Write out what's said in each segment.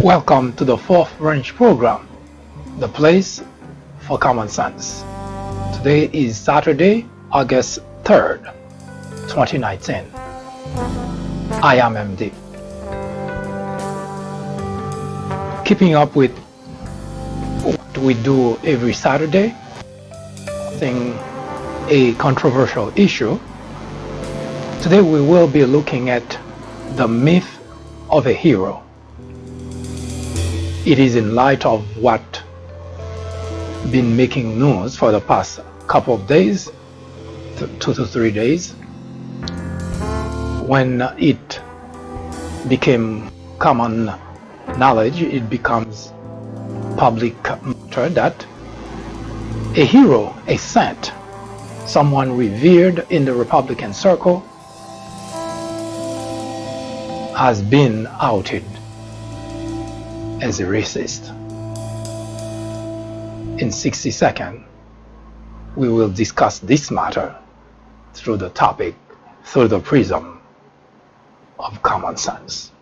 Welcome to the Fourth Range program, the place for common sense. Today is Saturday, August 3rd, 2019. I am MD. Keeping up with what we do every Saturday, a controversial issue. Today we will be looking at the myth of a hero. It is in light of what been making news for the past couple of days, 2 to 3 days, when it became common knowledge, it becomes public matter that a hero, a saint, someone revered in the Republican circle, has been outed as a racist. In 60 seconds, we will discuss this matter through the prism of common sense.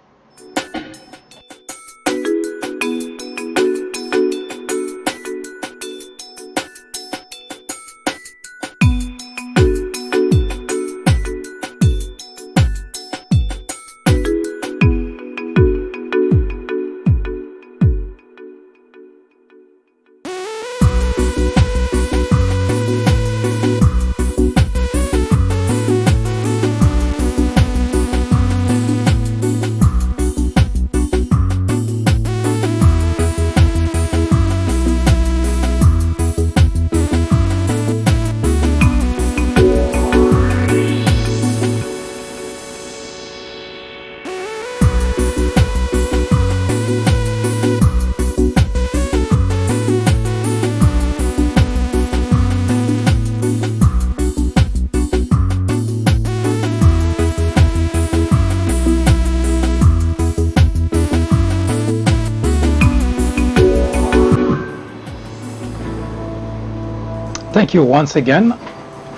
Thank you once again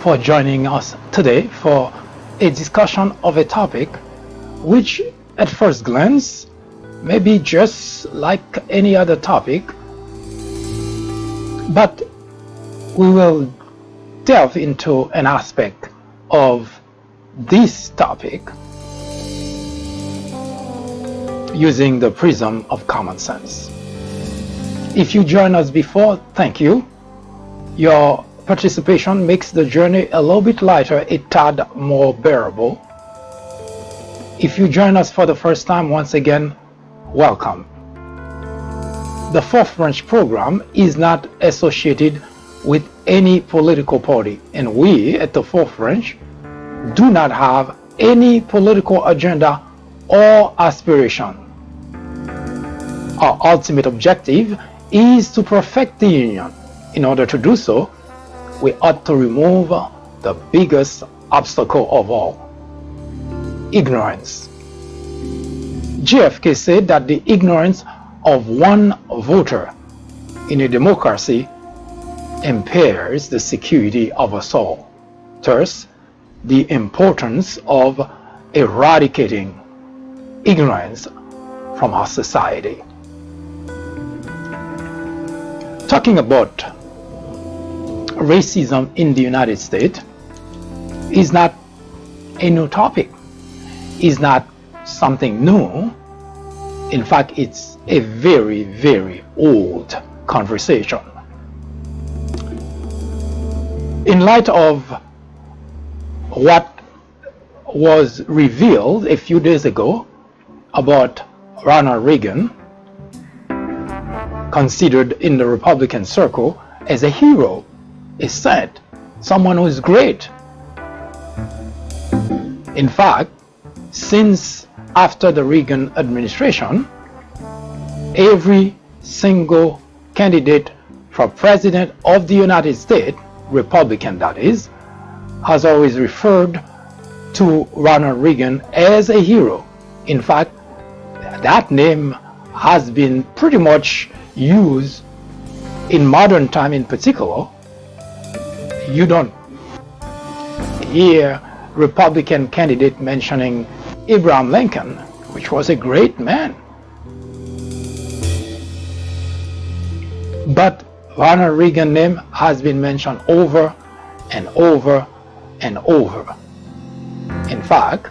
for joining us today for a discussion of a topic which at first glance may be just like any other topic, but we will delve into an aspect of this topic using the prism of common sense. If you joined us before, thank you. Your participation makes the journey a little bit lighter, a tad more bearable. If you join us for the first time, once again, welcome. The Fourth Range program is not associated with any political party, and we at the Fourth Range do not have any political agenda or aspiration. Our ultimate objective is to perfect the union. In order to do so, we ought to remove the biggest obstacle of all: ignorance. JFK said that the ignorance of one voter in a democracy impairs the security of us all. Thus, the importance of eradicating ignorance from our society. Talking about racism in the United States is not a new topic, is not something new. In fact, it's a very, very old conversation. In light of what was revealed a few days ago about Ronald Reagan, considered in the Republican circle as a hero, a saint, someone who is great. In fact, since after the Reagan administration, every single candidate for president of the United States, Republican that is, has always referred to Ronald Reagan as a hero. In fact, that name has been pretty much used in modern time. In particular, you don't hear Republican candidate mentioning Abraham Lincoln, which was a great man. But Ronald Reagan's name has been mentioned over and over and over. In fact,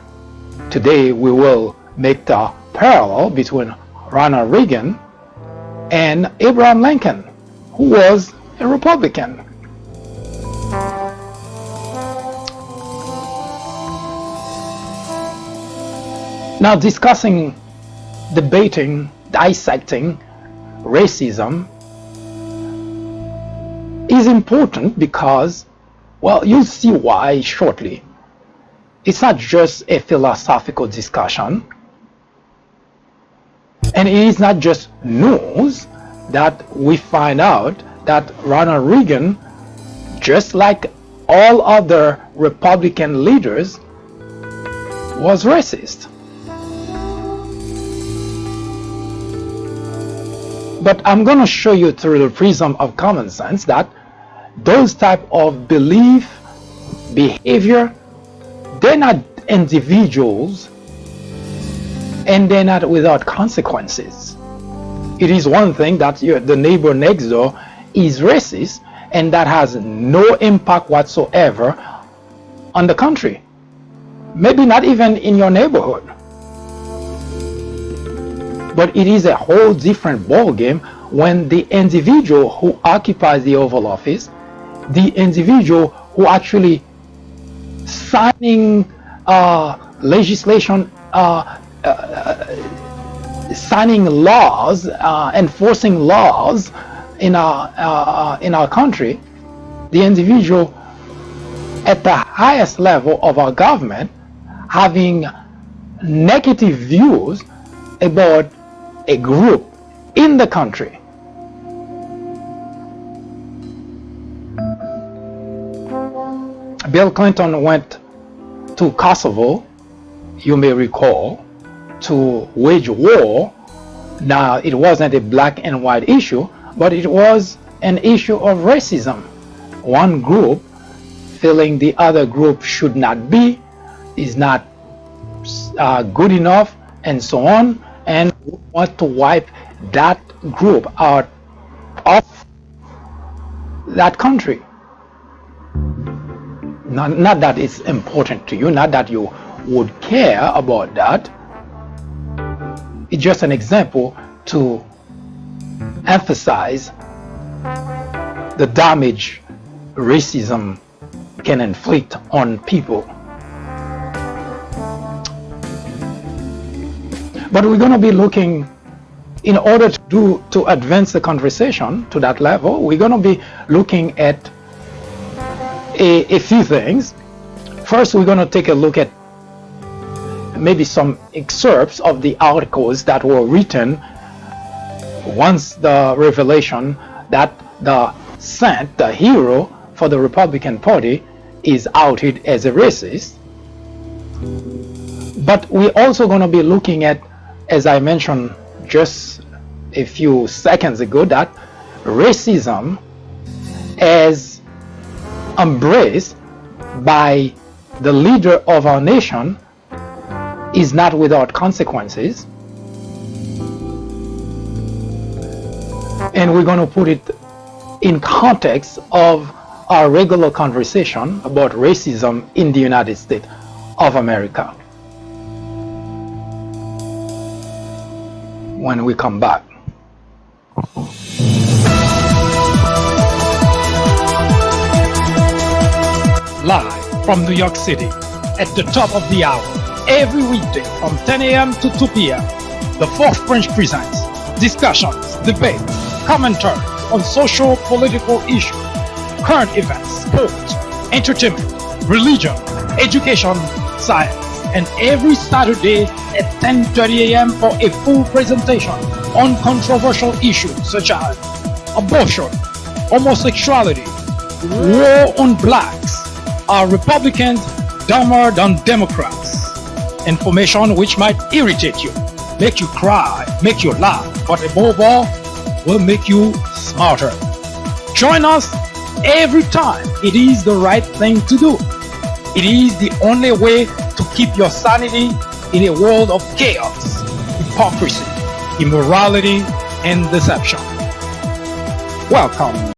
today we will make the parallel between Ronald Reagan and Abraham Lincoln, who was a Republican. Now, discussing, debating, dissecting racism is important because, well, you'll see why shortly. It's not just a philosophical discussion, and it is not just news that we find out that Ronald Reagan, just like all other Republican leaders, was racist. But I'm going to show you through the prism of common sense that those type of belief, behavior, they're not individuals and they're not without consequences. It is one thing that the neighbor next door is racist and that has no impact whatsoever on the country. Maybe not even in your neighborhood. But it is a whole different ballgame when the individual who occupies the Oval Office, the individual who actually signing legislation, signing laws, enforcing laws in our country, the individual at the highest level of our government having negative views about a group in the country. Bill Clinton went to Kosovo, you may recall, to wage war. Now, it wasn't a black and white issue, but it was an issue of racism. One group feeling the other group should not be, is not good enough, and so on, and want to wipe that group out of that country. Not that it's important to you, not that you would care about that. It's just an example to emphasize the damage racism can inflict on people. But we're going to be looking, in order to advance the conversation to that level, we're going to be looking at a few things. First, we're going to take a look at maybe some excerpts of the articles that were written once the revelation that the saint, the hero for the Republican Party, is outed as a racist. But we're also going to be looking at, as I mentioned just a few seconds ago, that racism as embraced by the leader of our nation is not without consequences. And we're going to put it in context of our regular conversation about racism in the United States of America when we come back. Live from New York City at the top of the hour, every weekday from 10 a.m. to 2 p.m. The Fourth Branch presents discussions, debates, commentary on social, political issues, current events, sports, entertainment, religion, education, science, and every Saturday at 10:30 a.m. for a full presentation on controversial issues such as abortion, homosexuality, war on blacks. Are Republicans dumber than Democrats? Information which might irritate you, make you cry, make you laugh, but above all, will make you smarter. Join us every time. It is the right thing to do. It is the only way to keep your sanity in a world of chaos, hypocrisy, immorality, and deception. Welcome.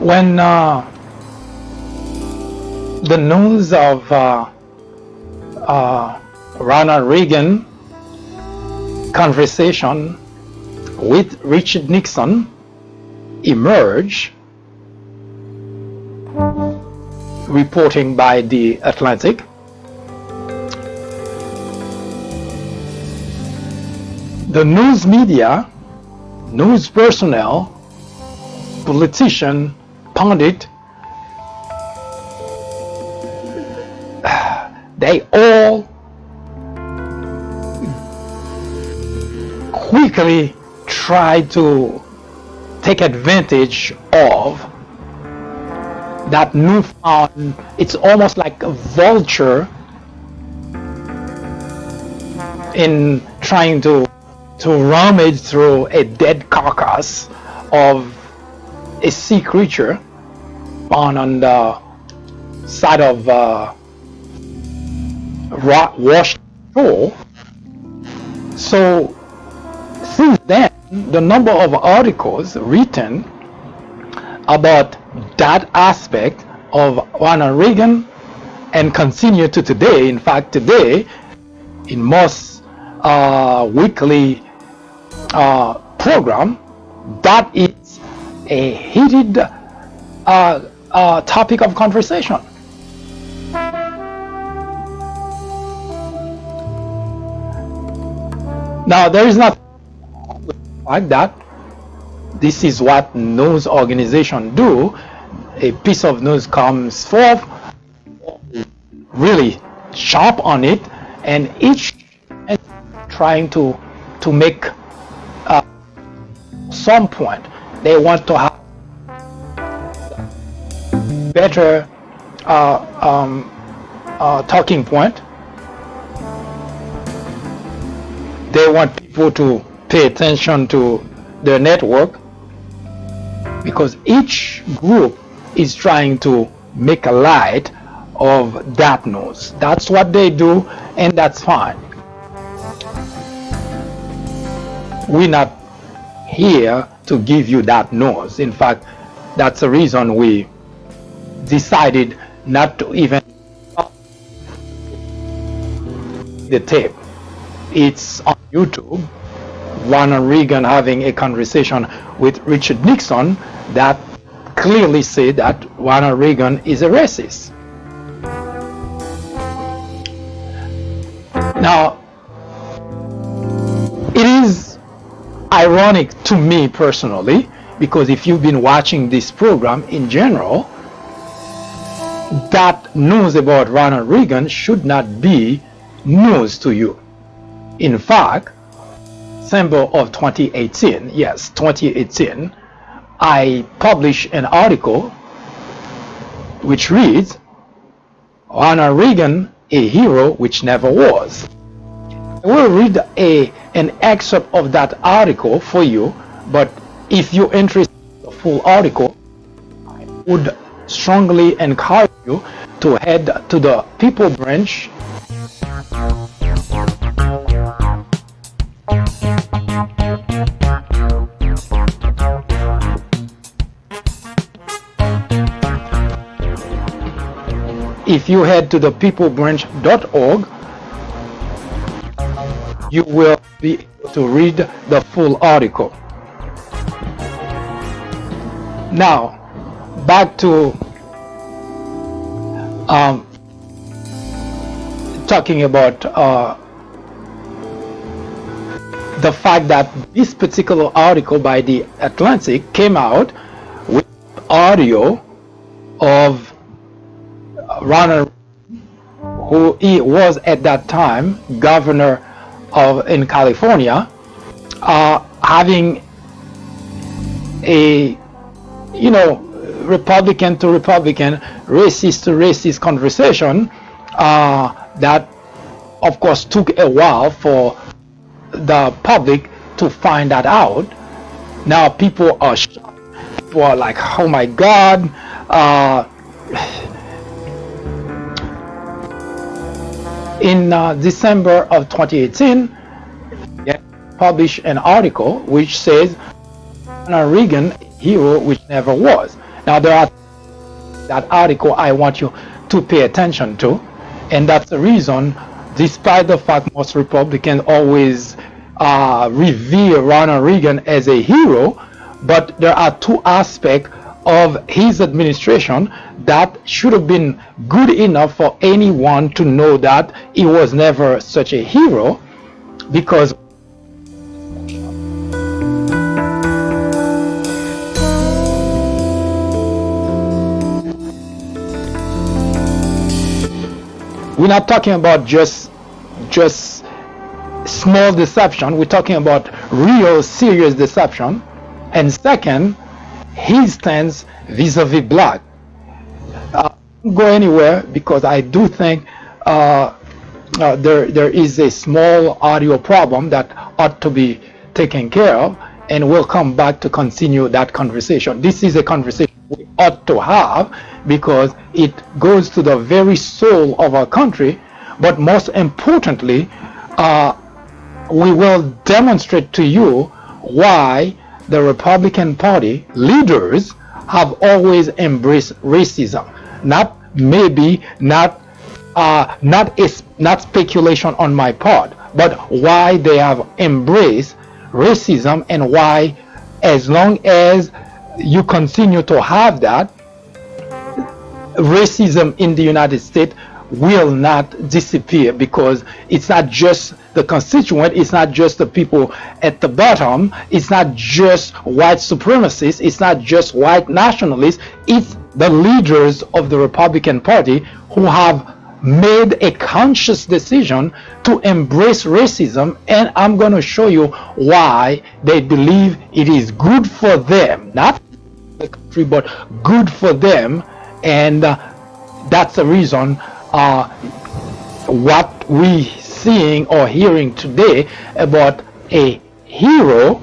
When the news of Ronald Reagan conversation with Richard Nixon emerged, reporting by the Atlantic, the news media, news personnel, politician, pundit, they all quickly try to take advantage of that newfound, it's almost like a vulture in trying to rummage through a dead carcass of a sea creature found on the side of washed shore. So since then, the number of articles written about that aspect of Ronald Reagan and continue to today. In fact, today, in most weekly program, that is a heated topic of conversation. Now, there is not like that. This is what news organizations do. A piece of news comes forth, really sharp on it, and each is trying to make some point. They want to have better talking point. They want people to pay attention to their network, because each group is trying to make a light of that news. That's what they do, and that's fine. We're not here to give you that news. In fact, that's the reason we decided not to even the tape. It's on YouTube. Ronald Reagan having a conversation with Richard Nixon that clearly say that Ronald Reagan is a racist. Now, it is ironic to me personally, because if you've been watching this program in general, that news about Ronald Reagan should not be news to you. In fact, December of 2018, yes, 2018, I published an article which reads, Ronald Reagan, a hero which never was. I will read an excerpt of that article for you, but if you're interested in the full article, I would strongly encourage you to head to the People branch If you head to the peoplebranch.org, you will be able to read the full article. Now, back to talking about the fact that this particular article by the Atlantic came out with audio of Ronald, who he was at that time governor in California, having a Republican to Republican, racist to racist conversation that, of course, took a while for the public to find that out. Now people are shocked. People are like, oh my God. In December of 2018, published an article which says Ronald Reagan, hero which never was. Now there are that article I want you to pay attention to, and that's the reason, despite the fact most Republicans always revere Ronald Reagan as a hero, but there are two aspects of his administration that should have been good enough for anyone to know that he was never such a hero, because we're not talking about just small deception. We're talking about real serious deception. And second, his stance vis-a-vis black. Don't go anywhere, because I do think there is a small audio problem that ought to be taken care of, and we'll come back to continue that conversation. This is a conversation we ought to have, because it goes to the very soul of our country. But most importantly, we will demonstrate to you why the Republican Party leaders have always embraced racism. Not speculation on my part, but why they have embraced racism, and why, as long as you continue to have that, racism in the United States will not disappear, because it's not just the constituent, it's not just the people at the bottom, it's not just white supremacists, it's not just white nationalists, it's the leaders of the Republican Party who have made a conscious decision to embrace racism. And I'm going to show you why they believe it is good for them, not the country, but good for them. And that's the reason what we seeing or hearing today about a hero,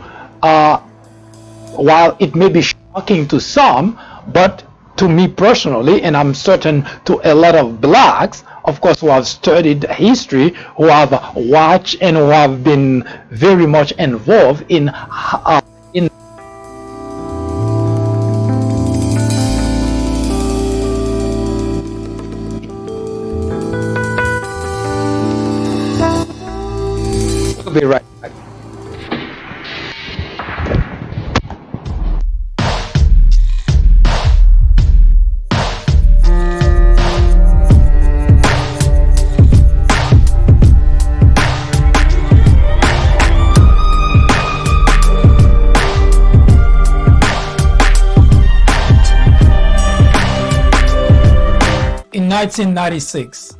while it may be shocking to some, but to me personally, and I'm certain to a lot of blacks, of course, who have studied history, who have watched, and who have been very much involved in I'll be right back. In 1996,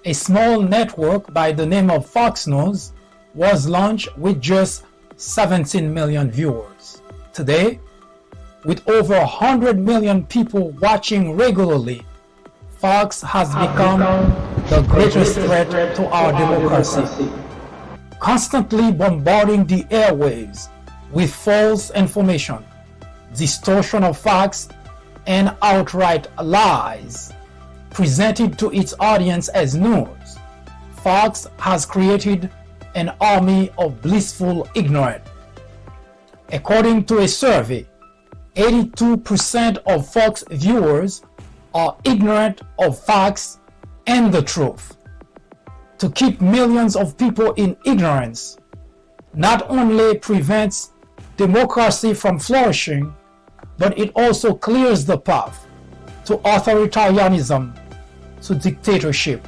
a small network by the name of Fox News was launched with just 17 million viewers. Today, with over 100 million people watching regularly, Fox has become the greatest threat to our democracy, constantly bombarding the airwaves with false information, distortion of facts, and outright lies presented to its audience as news. Fox has created an army of blissful ignorance. According to a survey, 82% of Fox viewers are ignorant of facts and the truth. To keep millions of people in ignorance not only prevents democracy from flourishing, but it also clears the path to authoritarianism, to dictatorship.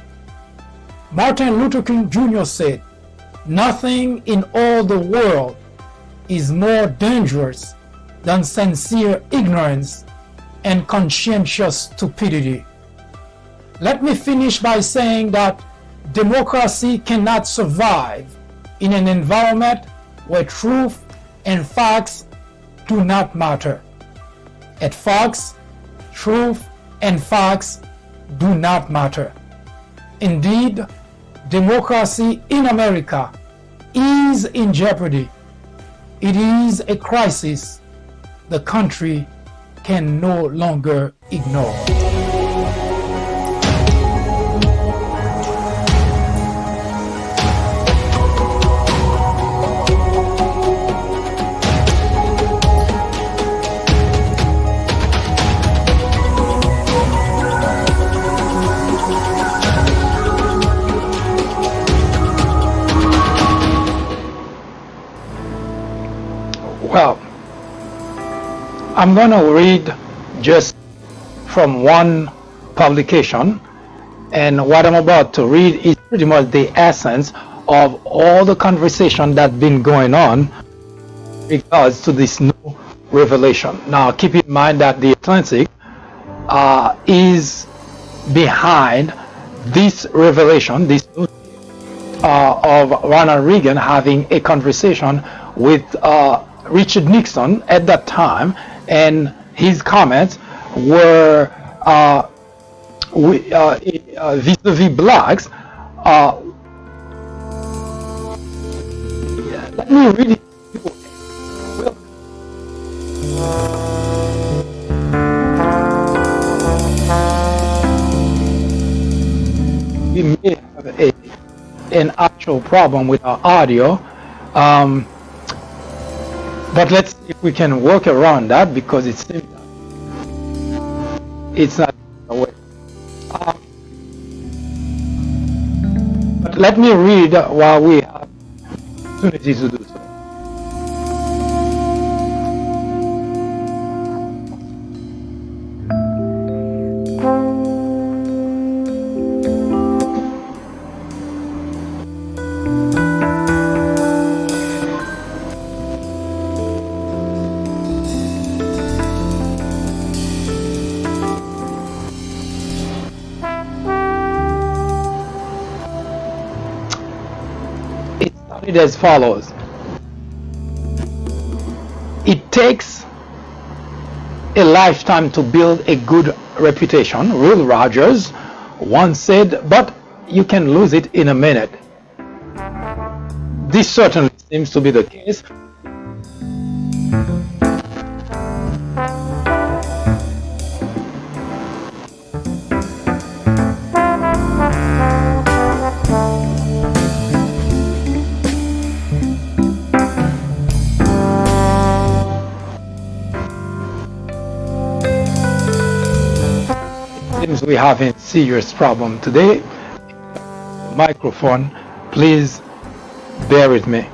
Martin Luther King Jr. said, "Nothing in all the world is more dangerous than sincere ignorance and conscientious stupidity." Let me finish by saying that democracy cannot survive in an environment where truth and facts do not matter. At Fox, truth and facts do not matter. Indeed, democracy in America is in jeopardy. It is a crisis the country can no longer ignore. Well, I'm going to read just from one publication, and what I'm about to read is pretty much the essence of all the conversation that's been going on in regards to this new revelation. Now, keep in mind that the Atlantic is behind this revelation, this new of Ronald Reagan having a conversation with Richard Nixon at that time, and his comments were vis-a-vis blacks. Let me read it. We may have an actual problem with our audio. But let's see if we can work around that, because it seems that it's not a way. But let me read while we have opportunity to do so. As follows. It takes a lifetime to build a good reputation, Will Rogers once said, but you can lose it in a minute. This certainly seems to be the case. We have a serious problem today. Microphone, please bear with me.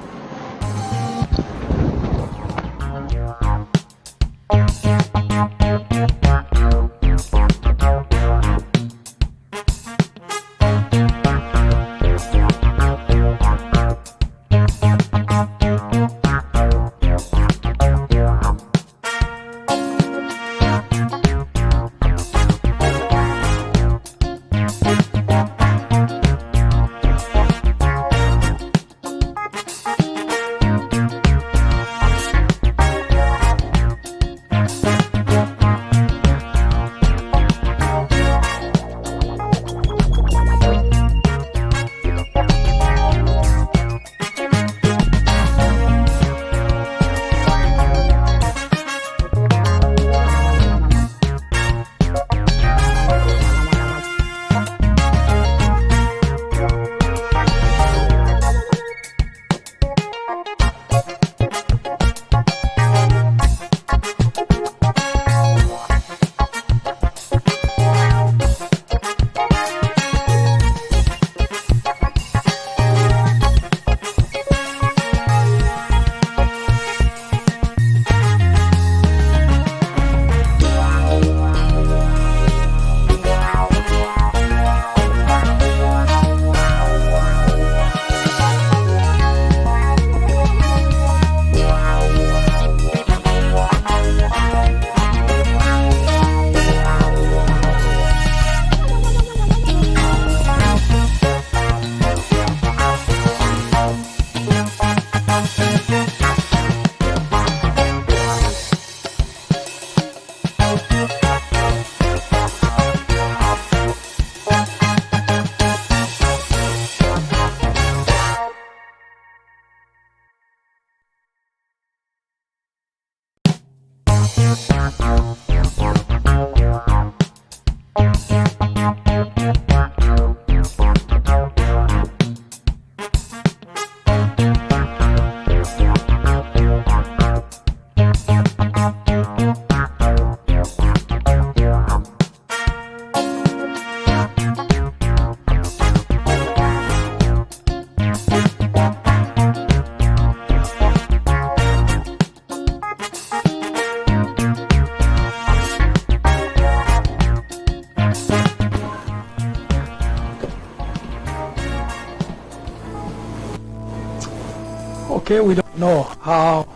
Okay, we don't know how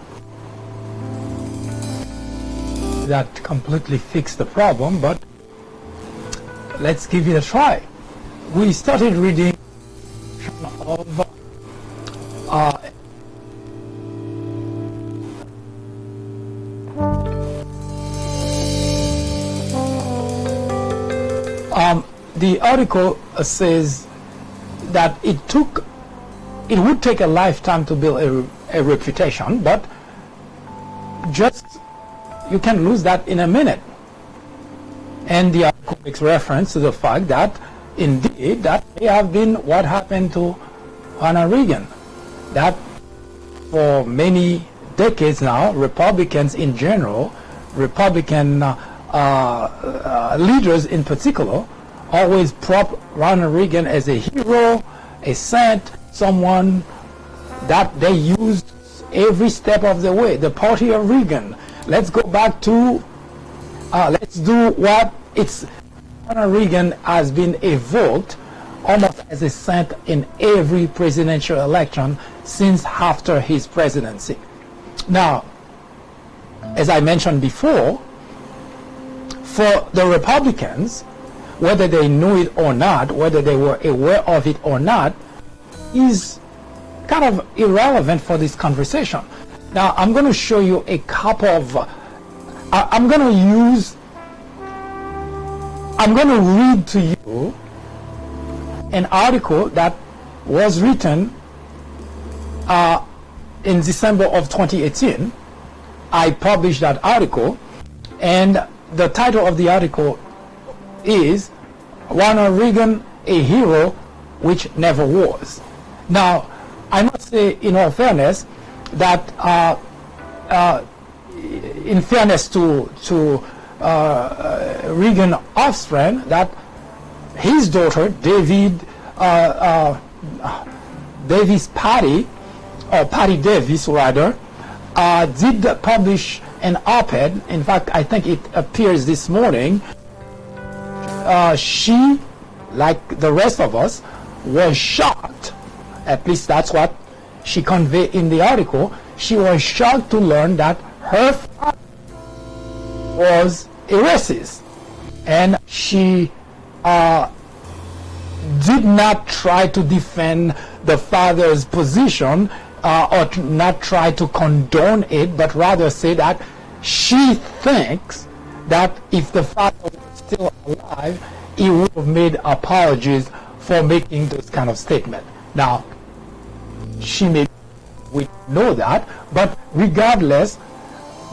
that completely fixed the problem, but let's give it a try. We started reading of the article says that it would take a lifetime to build a reputation, but just you can lose that in a minute. And the article makes reference to the fact that indeed that may have been what happened to Ronald Reagan, that for many decades now, Republicans in general, Republican leaders in particular, always prop Ronald Reagan as a hero, a saint, someone that they used every step of the way. The party of Reagan. Let's go back to, let's do what it's, Ronald Reagan has been evoked almost as a saint in every presidential election since after his presidency. Now, as I mentioned before, for the Republicans, whether they knew it or not, whether they were aware of it or not, is kind of irrelevant for this conversation. Now, I'm going to show you a couple of, I'm going to read to you an article that was written in December of 2018. I published that article, and the title of the article is Ronald Reagan, a Hero Which Never Was. Now, I must say, in all fairness, that in fairness to Reagan offspring, that his daughter, Davis Patty, or Patty Davis rather, did publish an op-ed. In fact, I think it appears this morning. She, like the rest of us, was shocked. At least that's what she conveyed in the article. She was shocked to learn that her father was a racist, and she did not try to defend the father's position or not try to condone it, but rather say that she thinks that if the father was still alive, he would have made apologies for making those kind of statements. Now, we know that, but regardless,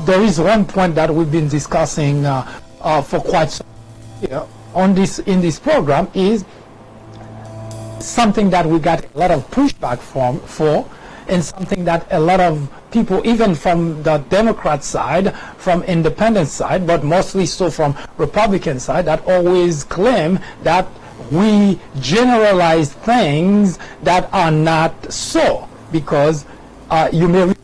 there is one point that we've been discussing for quite some time in this program, is something that we got a lot of pushback for, and something that a lot of people, even from the Democrat side, from independent side, but mostly so from Republican side, that always claim that we generalize things that are not so, because you may read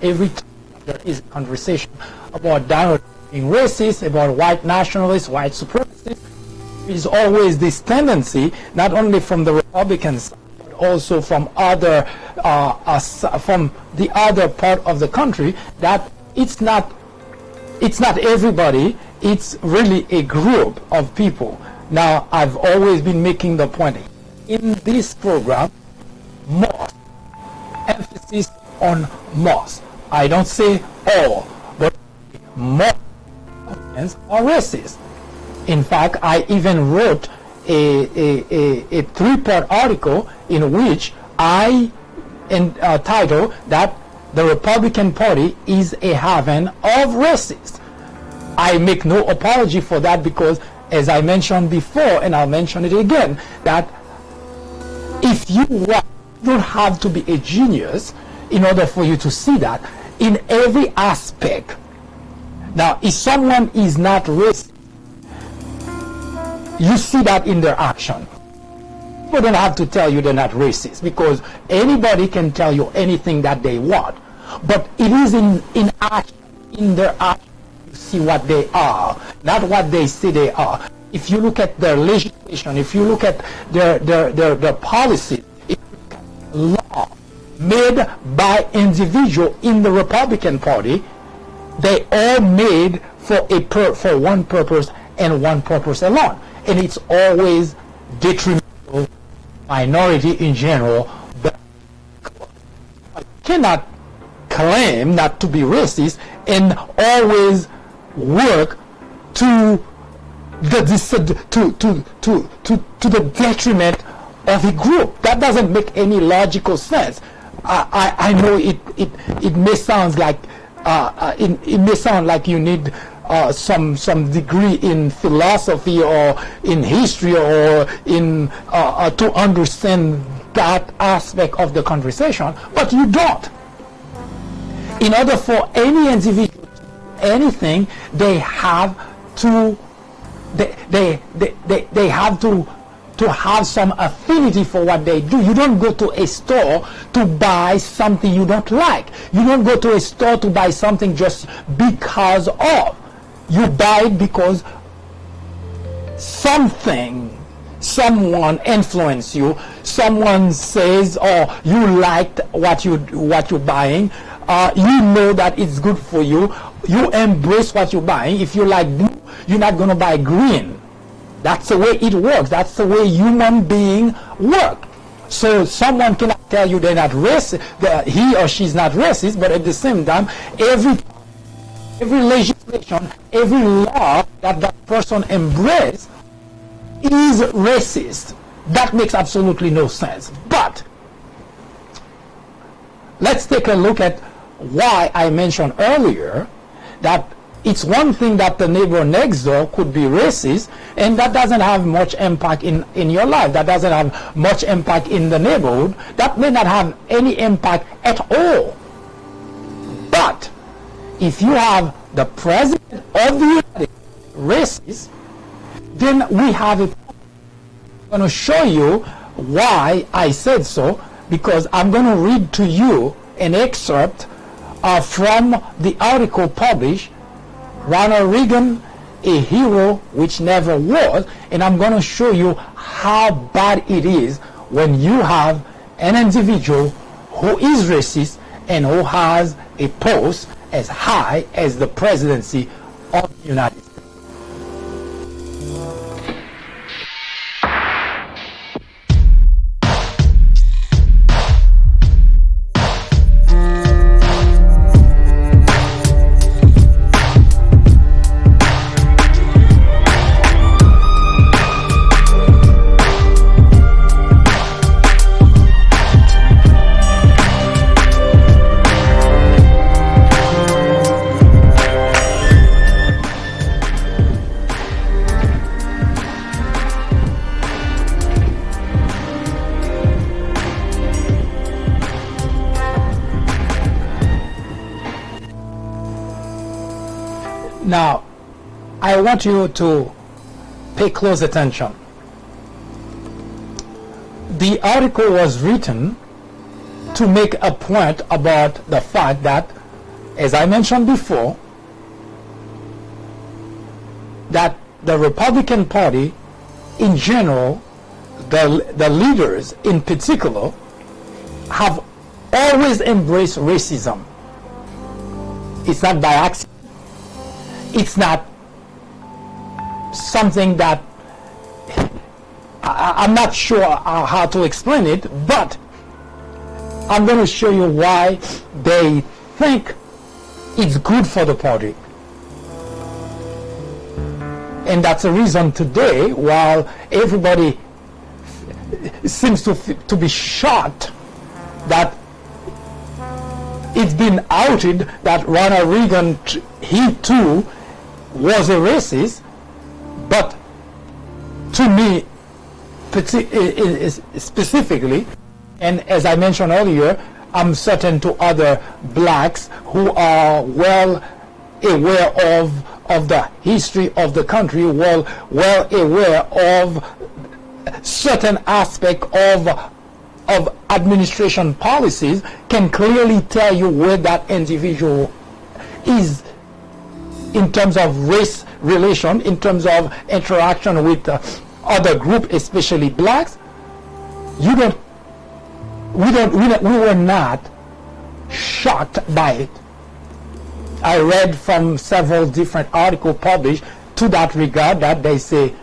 every time there is a conversation about Donald being racist, about white nationalists, white supremacists. There is always this tendency, not only from the Republican side, but also from other from the other part of the country, that it's not everybody, it's really a group of people. Now, I've always been making the point in this program, most emphasis on most. I don't say all, but most Republicans are racist. In fact, I even wrote a 3-part article in which I titled that the Republican Party is a haven of racists. I make no apology for that, because as I mentioned before, and I'll mention it again, that if you want, you don't have to be a genius in order for you to see that in every aspect. Now, if someone is not racist, you see that in their action. People don't have to tell you they're not racist, because anybody can tell you anything that they want. But it is in action, in their action, you see what they are, not what they say they are. If you look at their legislation, if you look at their policies, if you look at law made by individuals in the Republican Party, they all made for one purpose and one purpose alone, and it's always detrimental minority in general. But I cannot claim not to be racist and always work to the detriment of a group. That doesn't make any logical sense. I know it may sound like it may sound like you need some degree in philosophy or in history or in to understand that aspect of the conversation, but you don't. In order for any individual to do anything, they have to they have to have some affinity for what they do. You don't go to a store to buy something you don't like. You don't go to a store to buy something just because of. You buy it because someone influenced you. Someone says, or you liked what you're buying. You know that it's good for you. You embrace what you're buying. If you like blue, you're not going to buy green. That's the way it works. That's the way human beings work. So someone cannot tell you they're not racist, that he or she's not racist, but at the same time, every legislation, every law that person embraces is racist. That makes absolutely no sense. But let's take a look at why I mentioned earlier that it's one thing that the neighbor next door could be racist, and that doesn't have much impact in your life. That doesn't have much impact in the neighborhood. That may not have any impact at all. But if you have the president of the United States racist, then we have a problem. I'm going to show you why I said so, because I'm going to read to you an excerpt from the article published, Ronald Reagan, a hero which never was, and I'm going to show you how bad it is when you have an individual who is racist and who has a post as high as the presidency of the United States. Now, I want you to pay close attention. The article was written to make a point about the fact that, as I mentioned before, that the Republican Party in general, the leaders in particular, have always embraced racism. It's not by accident. It's not something that I'm not sure how to explain it, but I'm going to show you why they think it's good for the party. And that's the reason today, while everybody seems to be shocked that it's been outed that Ronald Reagan, he too was a racist, but to me, specifically, and as I mentioned earlier, I'm certain to other blacks who are well aware of the history of the country, well aware of certain aspect of administration policies, can clearly tell you where that individual is in terms of race relation, in terms of interaction with other group, especially blacks. We were not shocked by it. I read from several different articles published to that regard that they say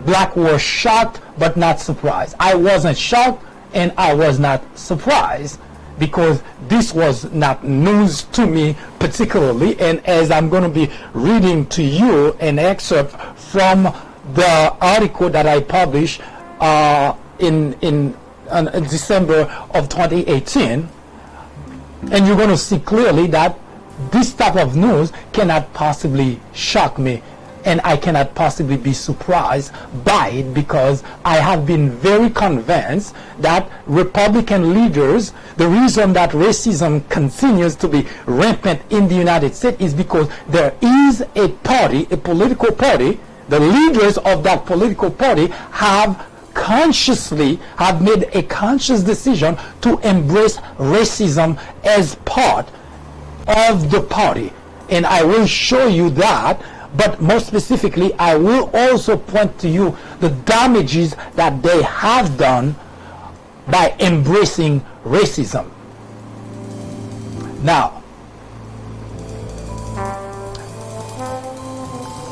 black were shocked but not surprised. I wasn't shocked and I was not surprised, because this was not news to me particularly. And as I'm going to be reading to you an excerpt from the article that I published in December of 2018, and you're going to see clearly that this type of news cannot possibly shock me, and I cannot possibly be surprised by it, because I have been very convinced that Republican leaders, the reason that racism continues to be rampant in the United States is because there is a party, a political party, the leaders of that political party have made a conscious decision to embrace racism as part of the party. And I will show you that, but more specifically, I will also point to you the damages that they have done by embracing racism. Now,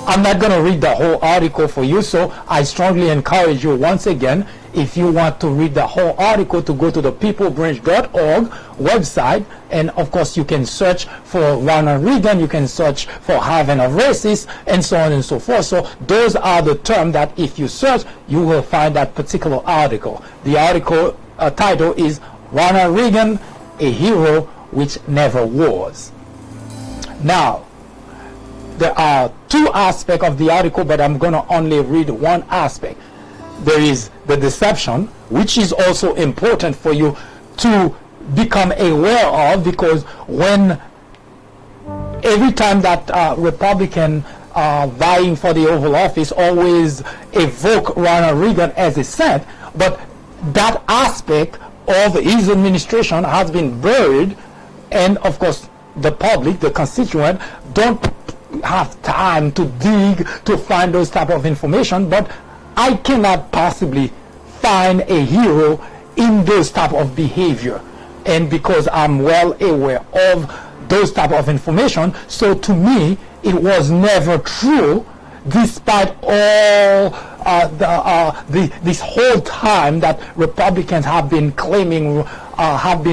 I'm not going to read the whole article for you, so I strongly encourage you once again, if you want to read the whole article, to go to the peoplebranch.org website, and of course you can search for Ronald Reagan, you can search for Haven of Racists, and so on and so forth. So those are the terms that if you search, you will find that particular article. The article title is Ronald Reagan, a Hero Which Never Was. Now, there are two aspects of the article, but I'm going to only read one aspect. There is the deception, which is also important for you to become aware of, because when every time that Republican vying for the Oval Office always evoke Ronald Reagan as a saint, but that aspect of his administration has been buried, and of course the public, the constituent, don't have time to dig to find those type of information. But I cannot possibly find a hero in those type of behavior, and because I'm well aware of those type of information, so to me it was never true, despite all this whole time that Republicans have been claiming, have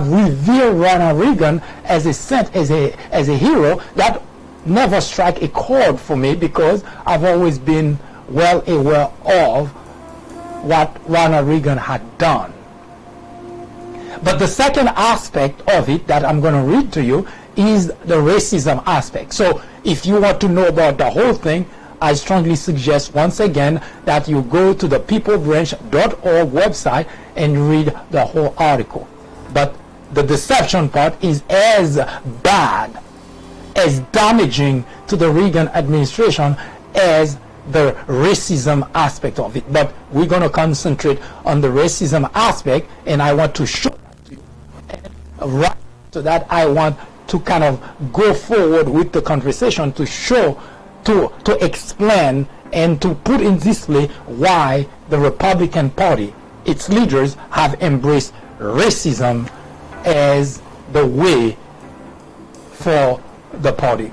revered Ronald Reagan as a saint, as a hero. That never struck a chord for me, because I've always been well aware of what Ronald Reagan had done. But the second aspect of it that I'm going to read to you is the racism aspect. So if you want to know about the whole thing, I strongly suggest once again that you go to the peoplebranch.org website and read the whole article. But the deception part is as bad, as damaging to the Reagan administration as the racism aspect of it. But we're going to concentrate on the racism aspect, and I want to show that to you. And right to that, I want to kind of go forward with the conversation to show, to explain, and to put in display why the Republican Party, its leaders, have embraced racism as the way for the party.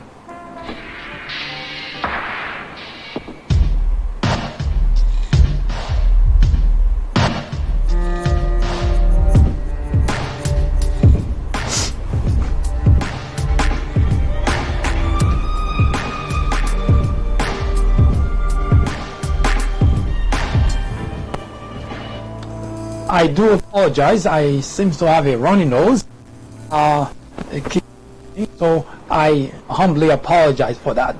I do apologize. I seem to have a runny nose. So I humbly apologize for that.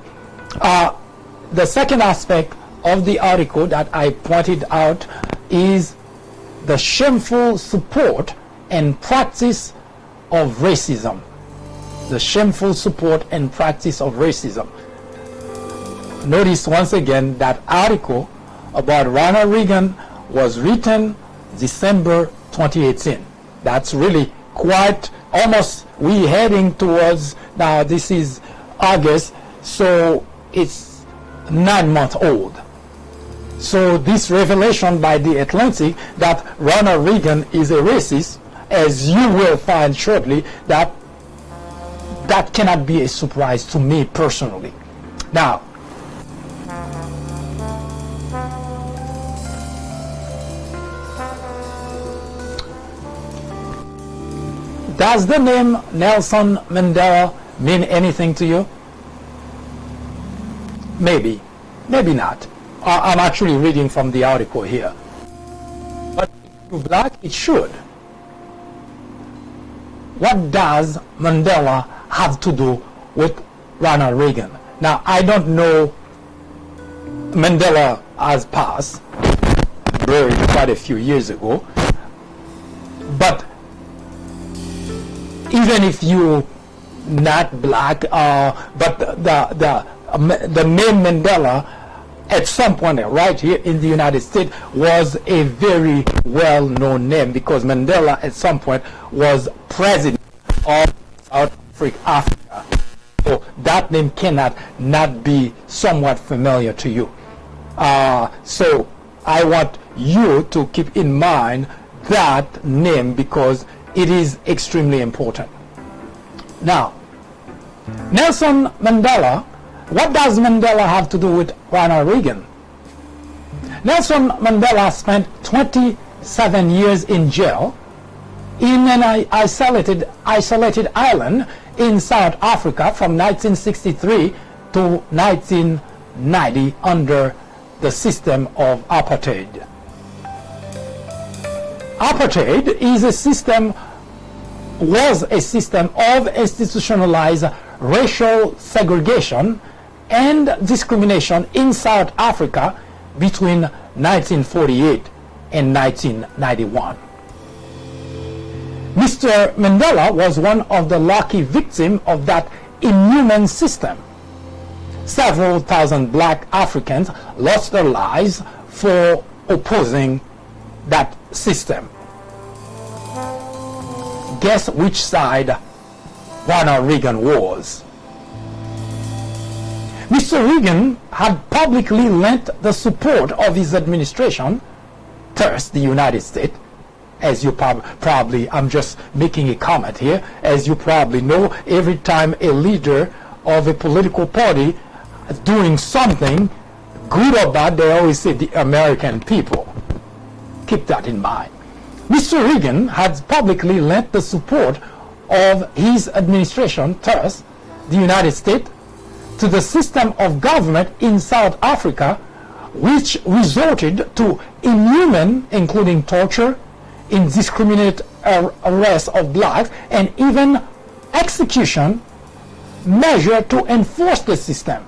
the second aspect of the article that I pointed out is the shameful support and practice of racism. The shameful support and practice of racism. Notice once again that article about Ronald Reagan was written December 2018. That's really quite almost, we heading towards, now this is August, so it's 9 months old. So this revelation by the Atlantic that Ronald Reagan is a racist, as you will find shortly, that cannot be a surprise to me personally. Now, does the name Nelson Mandela mean anything to you? Maybe, maybe not. I'm actually reading from the article here. But if you're black, it should. What does Mandela have to do with Ronald Reagan? Now, I don't know, Mandela has passed, buried quite a few years ago, but even if you're not black, but the name Mandela at some point right here in the United States was a very well-known name, because Mandela at some point was president of South Africa. So that name cannot not be somewhat familiar to you. So I want you to keep in mind that name, because it is extremely important. Now, Nelson Mandela, what does Mandela have to do with Ronald Reagan? Nelson Mandela spent 27 years in jail in an isolated island in South Africa from 1963 to 1990 under the system of apartheid. Apartheid was a system of institutionalized racial segregation and discrimination in South Africa between 1948 and 1991. Mr. Mandela was one of the lucky victims of that inhuman system. Several thousand black Africans lost their lives for opposing that system. Guess which side Ronald Reagan was? Mr. Reagan had publicly lent the support of his administration, thus the United States. As you probably, I'm just making a comment here, as you probably know, every time a leader of a political party is doing something, good or bad, they always say the American people. Keep that in mind. Mr. Reagan had publicly lent the support of his administration, thus the United States, to the system of government in South Africa, which resorted to inhuman, including torture, indiscriminate arrest of blacks, and even execution measure to enforce the system.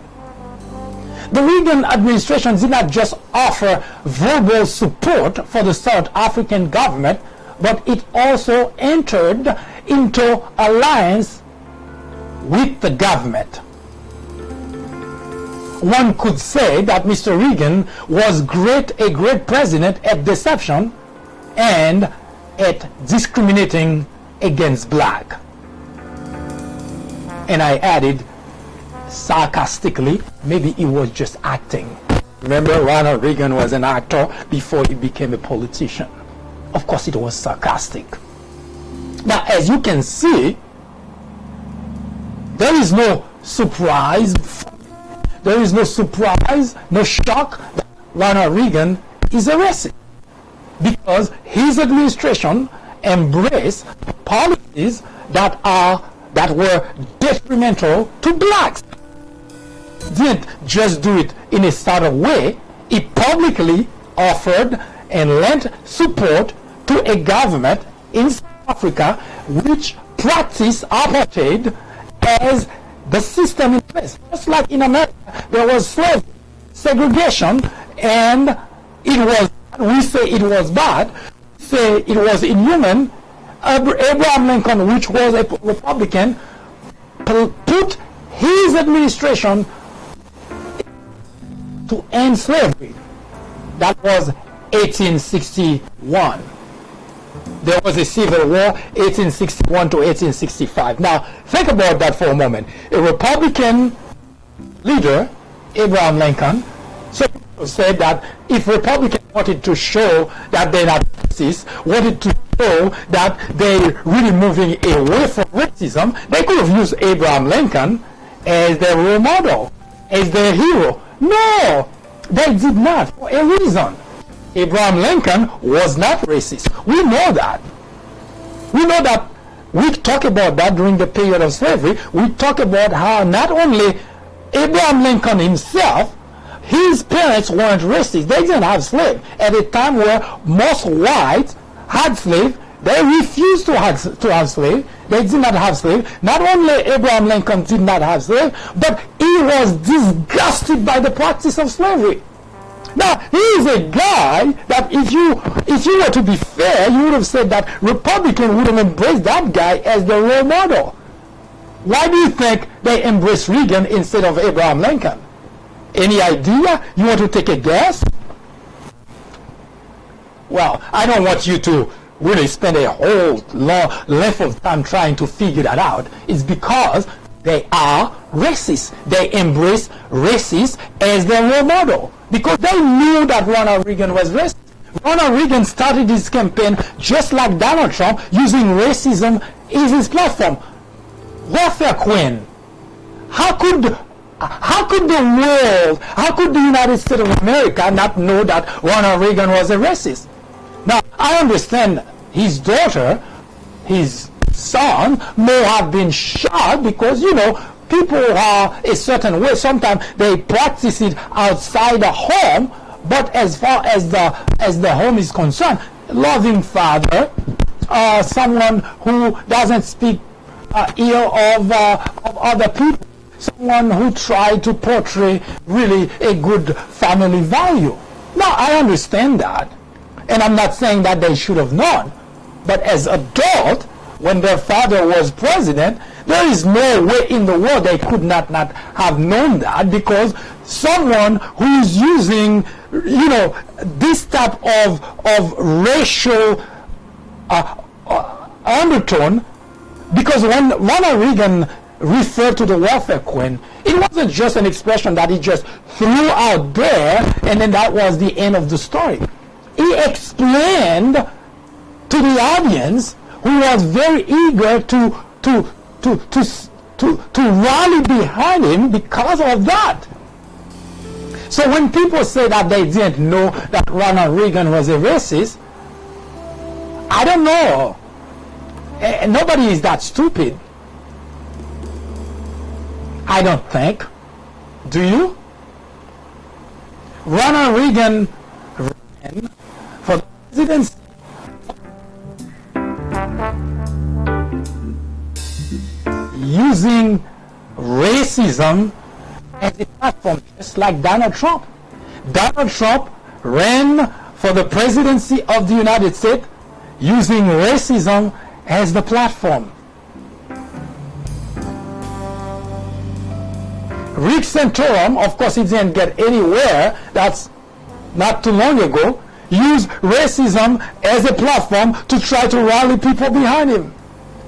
The Reagan administration did not just offer verbal support for the South African government, but it also entered into alliance with the government. One could say that Mr. Reagan was a great president at deception and at discriminating against black. And I added sarcastically, maybe he was just acting. Remember, Ronald Reagan was an actor before he became a politician. Of course, it was sarcastic. Now, as you can see, there is no surprise, no shock that Ronald Reagan is a racist, because his administration embraced policies that were detrimental to blacks. Didn't just do it in a subtle way. He publicly offered and lent support to a government in South Africa which practiced apartheid as the system in place. Just like in America, there was slavery. segregation, and we say it was bad, say it was inhuman. Abraham Lincoln, which was a Republican, put his administration to end slavery. That was 1861. There was a civil war, 1861 to 1865. Now, think about that for a moment. A Republican leader, Abraham Lincoln, said that if Republicans wanted to show that they're not racist, wanted to show that they're really moving away from racism, they could have used Abraham Lincoln as their role model, as their hero. No, they did not, for a reason. Abraham Lincoln was not racist. We know that. We know that. We talk about that during the period of slavery. We talk about how not only Abraham Lincoln himself, his parents weren't racist. They didn't have slaves. At a time where most whites had slaves, they refused to have slaves. They did not have slaves. Not only Abraham Lincoln did not have slaves, but he was disgusted by the practice of slavery. Now, he is a guy that if you were to be fair, you would have said that Republicans would have embraced that guy as their role model. Why do you think they embraced Reagan instead of Abraham Lincoln? Any idea? You want to take a guess? Well, I don't want you to really spend a whole long length of time trying to figure that out. It's because they are racist. They embrace racists as their role model because they knew that Ronald Reagan was racist. Ronald Reagan started his campaign just like Donald Trump, using racism as his platform. Welfare queen. How could the world, how could the United States of America not know that Ronald Reagan was a racist? Now, I understand his daughter, his son, may have been shot because, people are a certain way. Sometimes they practice it outside the home, but as far as the home is concerned, loving father, someone who doesn't speak ill of other people, someone who tried to portray really a good family value. Now, I understand that, and I'm not saying that they should have known, but as adult, when their father was president, there is no way in the world they could not have known that, because someone who's using, this type of racial undertone, because when Ronald Reagan referred to the welfare queen, it wasn't just an expression that he just threw out there and then that was the end of the story. He explained to the audience, who was very eager to rally behind him because of that. So when people say that they didn't know that Ronald Reagan was a racist, I don't know. Nobody is that stupid. I don't think. Do you? Ronald Reagan ran for the presidency using racism as a platform, just like Donald Trump. Donald Trump ran for the presidency of the United States using racism as the platform. Rick Santorum, of course, he didn't get anywhere. That's not too long ago. Used racism as a platform to try to rally people behind him.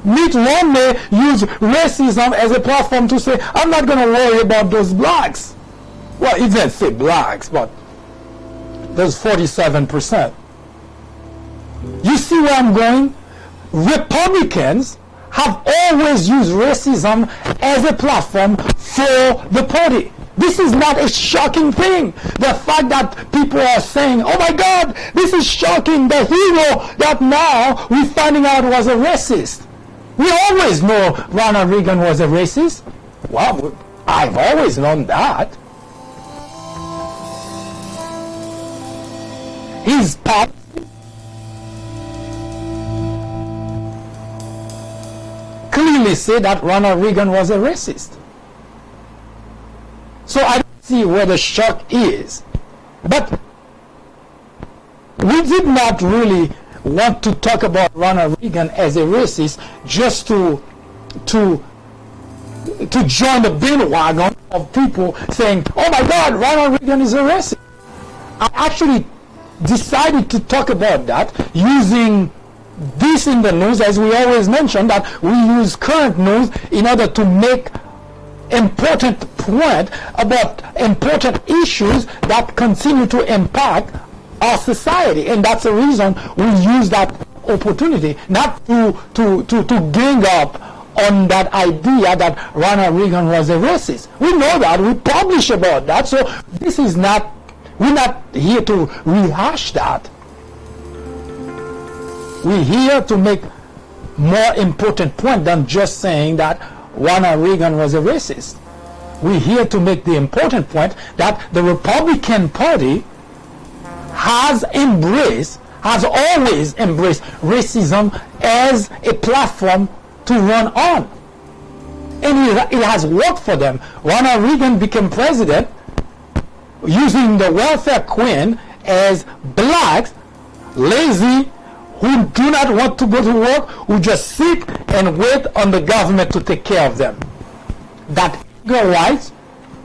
Mitt Romney used racism as a platform to say, I'm not going to worry about those blacks. Well, he didn't say blacks, but those 47%. You see where I'm going? Republicans have always used racism as a platform for the party. This is not a shocking thing. The fact that people are saying, oh my God, this is shocking, the hero that now we're finding out was a racist. We always know Ronald Reagan was a racist. Well, I've always known that. His policy clearly say that Ronald Reagan was a racist. So I don't see where the shock is. But we did not really want to talk about Ronald Reagan as a racist just to join the bandwagon of people saying, oh my God, Ronald Reagan is a racist. I actually decided to talk about that using this in the news, as we always mention, that we use current news in order to make important point about important issues that continue to impact our society, and that's the reason we use that opportunity, not to gang up on that idea that Ronald Reagan was a racist. We know that, we publish about that, so this is not, we're not here to rehash that. We're here to make more important point than just saying that Ronald Reagan was a racist. We're here to make the important point that the Republican Party has always embraced racism as a platform to run on. And it has worked for them. Ronald Reagan became president using the welfare queen as blacks, lazy, who do not want to go to work, who just sit and wait on the government to take care of them. That eager whites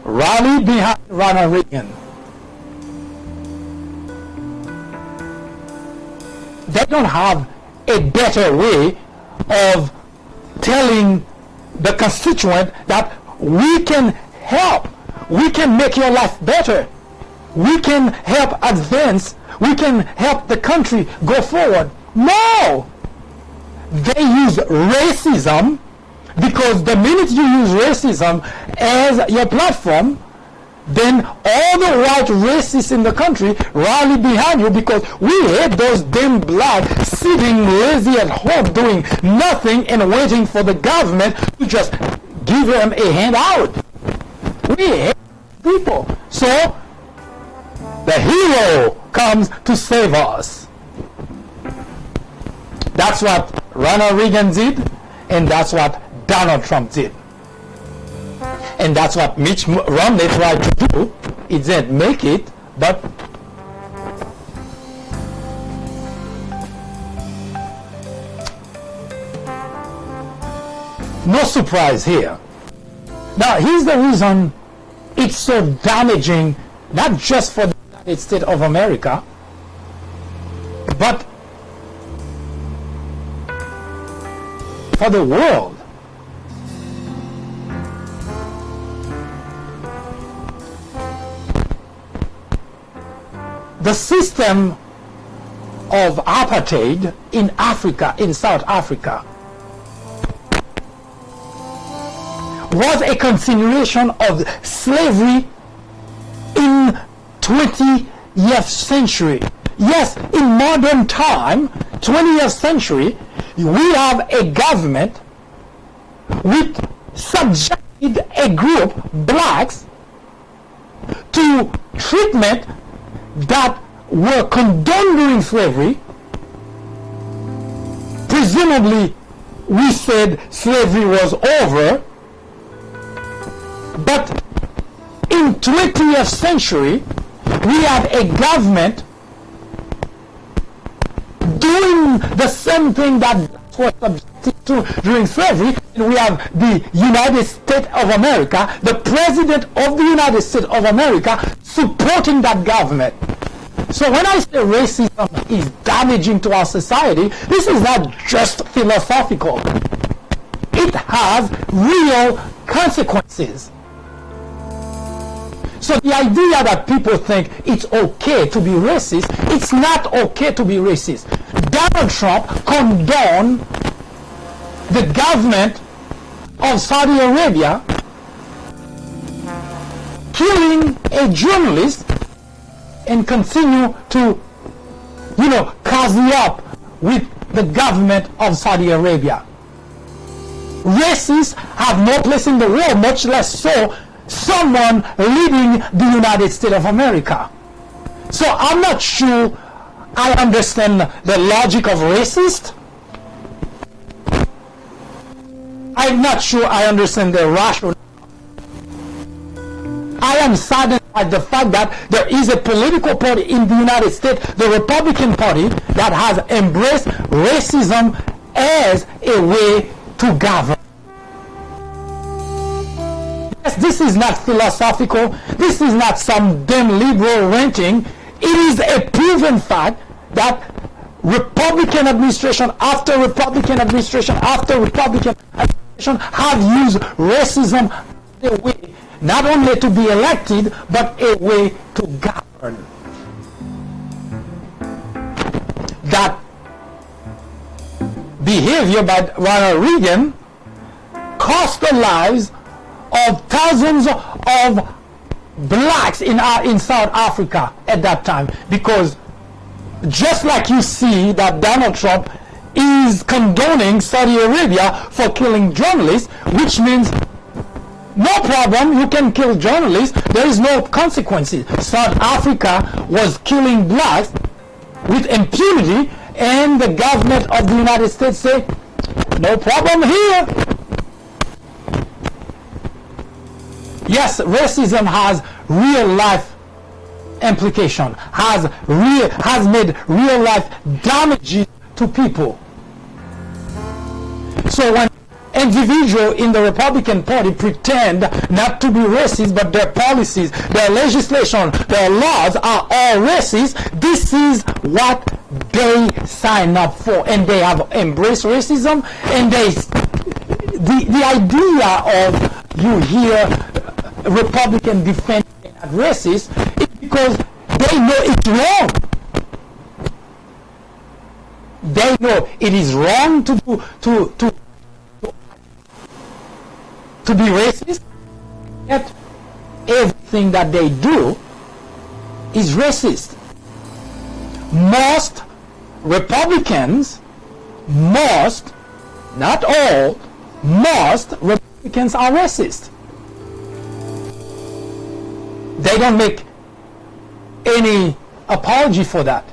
rallied behind Ronald Reagan. They don't have a better way of telling the constituent that we can help, we can make your life better, we can help advance, we can help the country go forward. No! They use racism, because the minute you use racism as your platform, then all the white racists in the country rally behind you, because we hate those damn blacks sitting lazy at home doing nothing and waiting for the government to just give them a handout. We hate people. So the hero comes to save us. That's what Ronald Reagan did, and that's what Donald Trump did. And that's what Mitch Romney tried to do. He didn't make it, but no surprise here. Now, here's the reason it's so damaging, not just for the United States of America, but for the world. The system of apartheid in Africa, in South Africa, was a continuation of slavery in 20th century. Yes, in modern time, 20th century, we have a government which subjected a group, blacks, to treatment that were condoned during slavery. Presumably, we said slavery was over, but in 20th century, we have a government doing the same thing that was subjected to during slavery. And we have the United States of America, the President of the United States of America, supporting that government. So when I say racism is damaging to our society, this is not just philosophical. It has real consequences. So the idea that people think it's okay to be racist, it's not okay to be racist. Donald Trump condoned the government of Saudi Arabia killing a journalist and continue to, cozy up with the government of Saudi Arabia. Racists have no place in the world, much less so someone leading the United States of America. So I'm not sure I understand the logic of racist. I'm not sure I understand the rationale. I am saddened by the fact that there is a political party in the United States, the Republican Party, that has embraced racism as a way to govern. Yes, this is not philosophical. This is not some damn liberal ranting. It is a proven fact that Republican administration after Republican administration after Republican administration have used racism as a way not only to be elected, but a way to govern. That behavior by Ronald Reagan cost the lives of thousands of blacks in South Africa at that time, because just like you see that Donald Trump is condoning Saudi Arabia for killing journalists, which means no problem, you can kill journalists, there is no consequences. South Africa was killing blacks with impunity, and the government of the United States say, no problem here. Yes, racism has real life implication, has made real life damages to people. So when individuals in the Republican Party pretend not to be racist, but their policies, their legislation, their laws are all racist, this is what they sign up for, and they have embraced racism. And the idea of you hear Republican defending racist is because they know it's wrong. They know it is wrong to be racist, yet everything that they do is racist. Most Republicans, not all, most Republicans are racist. They don't make any apology for that.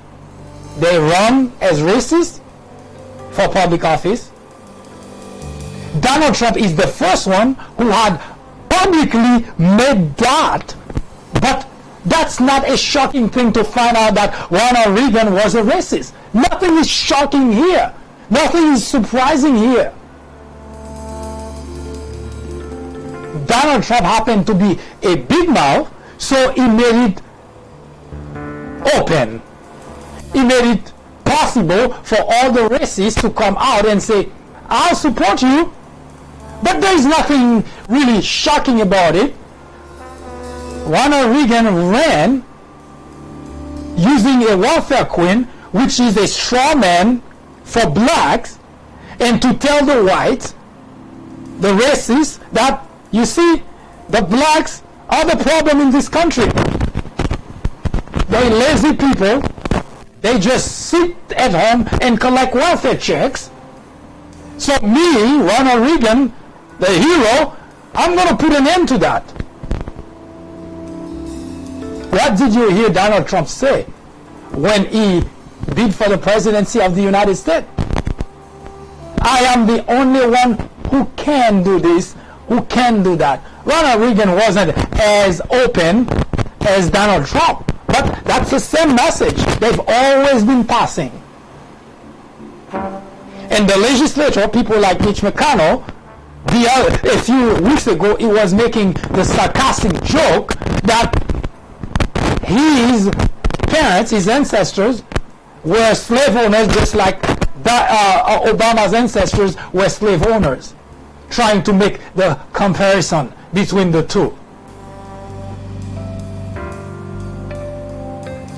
They run as racist for public office. Donald Trump is the first one who had publicly made that, but that's not a shocking thing to find out that Ronald Reagan was a racist. Nothing is shocking here. Nothing is surprising here. Donald Trump happened to be a big mouth, so he made it open. He made it possible for all the racists to come out and say, I'll support you. But there is nothing really shocking about it. Ronald Reagan ran using a welfare queen, which is a straw man for blacks, and to tell the whites, the racists, that, you see, the blacks are the problem in this country. They're lazy people. They just sit at home and collect welfare checks. So me, Ronald Reagan, the hero, I'm going to put an end to that. What did you hear Donald Trump say when he bid for the presidency of the United States? I am the only one who can do this, who can do that. Ronald Reagan wasn't as open as Donald Trump, but that's the same message they've always been passing. And the legislature, people like Mitch McConnell, a few weeks ago, he was making the sarcastic joke that his parents, his ancestors, were slave owners, just like Obama's ancestors were slave owners, trying to make the comparison between the two.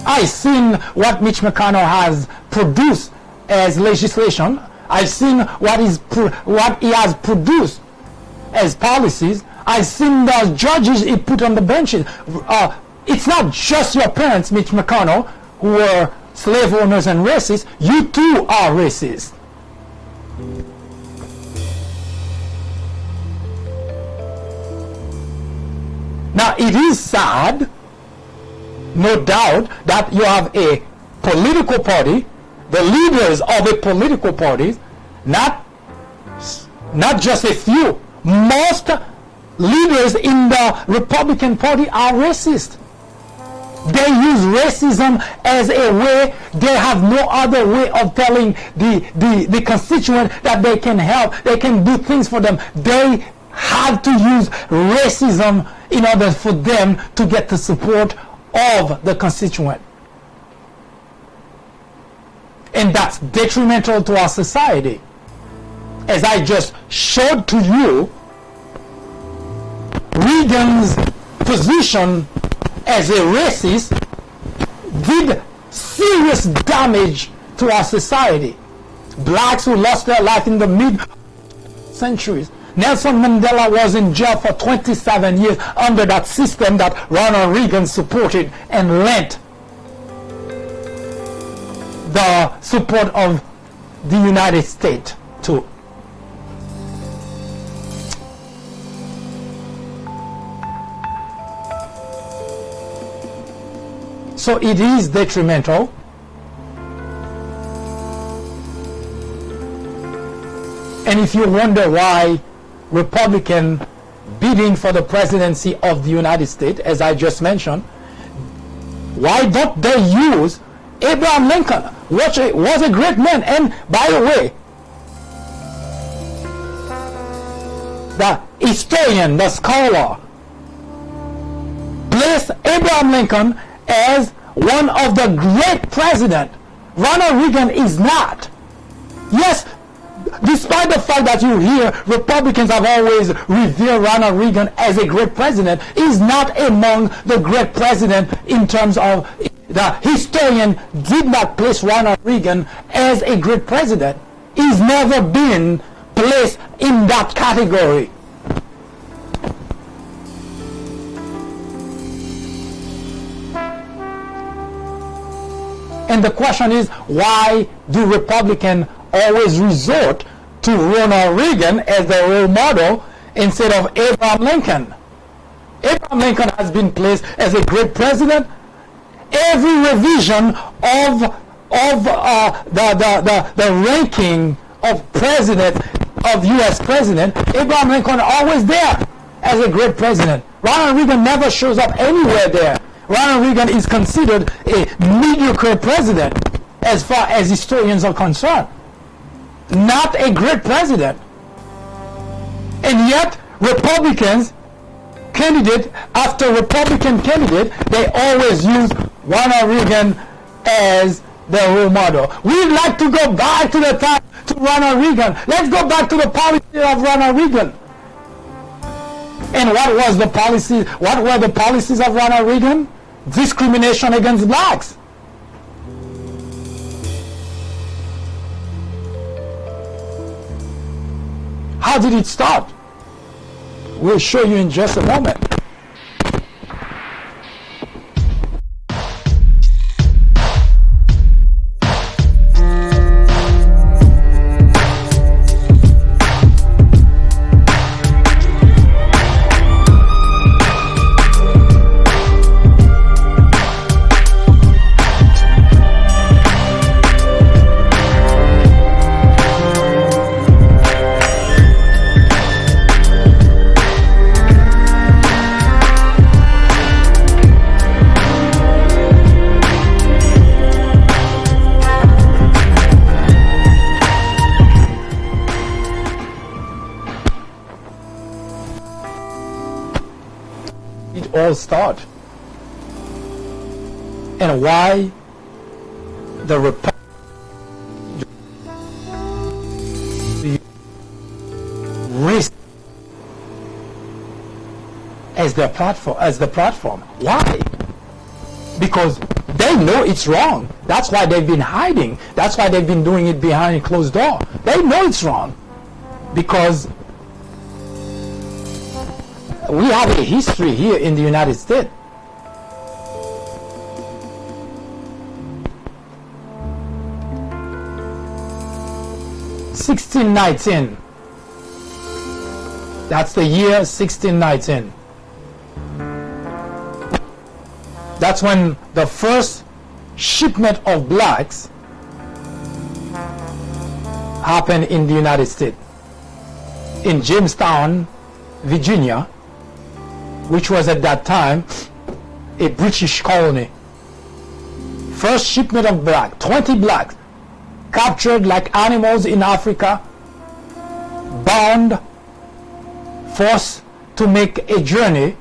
I've seen what Mitch McConnell has produced as legislation. I've seen what he has produced as policies. I've seen the judges he put on the benches. It's not just your parents, Mitch McConnell, who were slave owners and racist. You too are racist. Now, it is sad, no doubt, that you have a political party, the leaders of a political party, not just a few, most leaders in the Republican Party are racist. They use racism as a way. They have no other way of telling the constituent that they can help, they can do things for them. They have to use racism in order for them to get the support of the constituent. And that's detrimental to our society. As I just showed to you, Reagan's position as a racist did serious damage to our society. Blacks who lost their life in the mid-centuries. Nelson Mandela was in jail for 27 years under that system that Ronald Reagan supported and lent the support of the United States to. So it is detrimental. And if you wonder why Republican bidding for the presidency of the United States, as I just mentioned, why don't they use Abraham Lincoln, which was a great man? And by the way, the historian, the scholar, placed Abraham Lincoln as one of the great presidents. Ronald Reagan is not. Yes, despite the fact that you hear Republicans have always revered Ronald Reagan as a great president, is not among the great presidents in terms of the historian did not place Ronald Reagan as a great president. He's never been placed in that category. And the question is, why do Republicans always resort to Ronald Reagan as their role model instead of Abraham Lincoln? Abraham Lincoln has been placed as a great president. Every revision of the ranking of president, of U.S. president, Abraham Lincoln always there as a great president. Ronald Reagan never shows up anywhere there. Ronald Reagan is considered a mediocre president as far as historians are concerned. Not a great president. And yet, Republicans, candidate after Republican candidate, they always use Ronald Reagan as their role model. We'd like to go back to the time to Ronald Reagan. Let's go back to the policy of Ronald Reagan. And what was the policy? What were the policies of Ronald Reagan? Discrimination against blacks. How did it start? We'll show you in just a moment. All start, and why the Republicans risk as their platform, as the platform. Why? Because they know it's wrong. That's why they've been hiding. That's why they've been doing it behind a closed door. They know it's wrong because we have a history here in the United States. (1619). That's the year 1619. That's when the first shipment of blacks happened in the United States. In Jamestown, Virginia, which was at that time a British colony. First shipment of black, 20 blacks, captured like animals in Africa, bound, forced to make a journey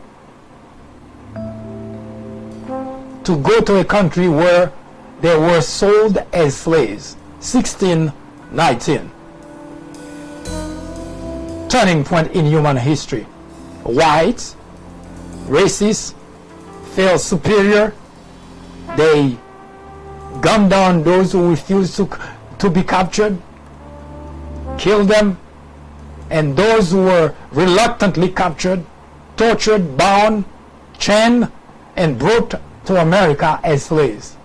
to go to a country where they were sold as slaves. 1619. Turning point in human history. Whites, racists, feel superior. They gunned down those who refused to be captured, killed them, and those who were reluctantly captured, tortured, bound, chained, and brought to America as slaves.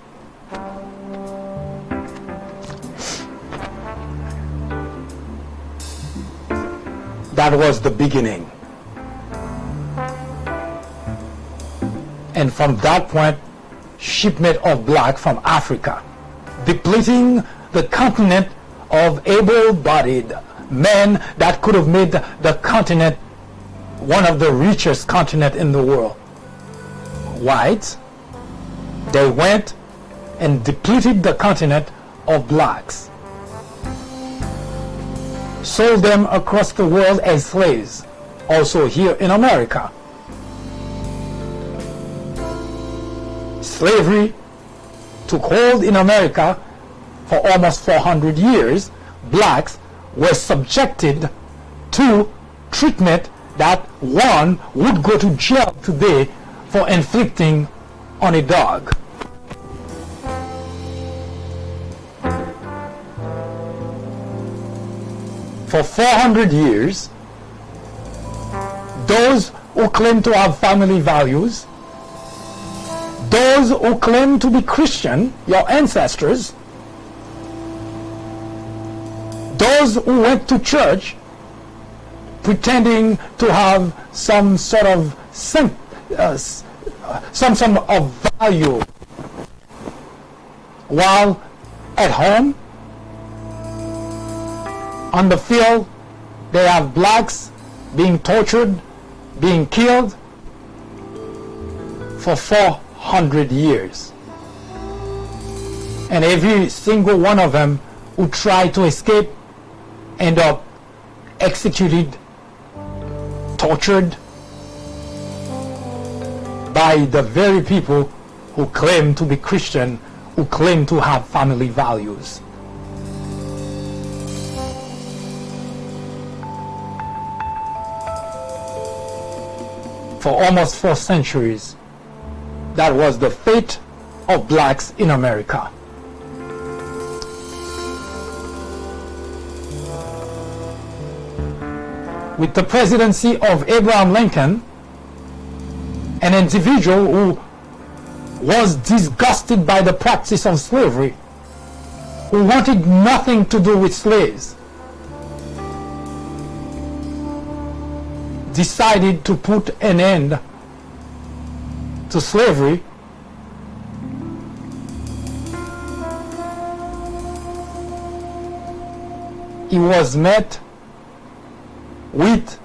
That was the beginning. And from that point, shipment of black from Africa, depleting the continent of able-bodied men that could have made the continent one of the richest continents in the world. Whites, they went and depleted the continent of blacks, sold them across the world as slaves, also here in America. Slavery took hold in America for almost 400 years. Blacks were subjected to treatment that one would go to jail today for inflicting on a dog. For 400 years, those who claim to have family values, those who claim to be Christian, your ancestors, those who went to church pretending to have some sort of some of value, while at home, on the field, they have blacks being tortured, being killed for 400 years. And every single one of them who tried to escape end up executed, tortured by the very people who claim to be Christian, who claim to have family values. For almost 4 centuries, that was the fate of blacks in America. With the presidency of Abraham Lincoln, an individual who was disgusted by the practice of slavery, who wanted nothing to do with slaves, decided to put an end to slavery. He was met with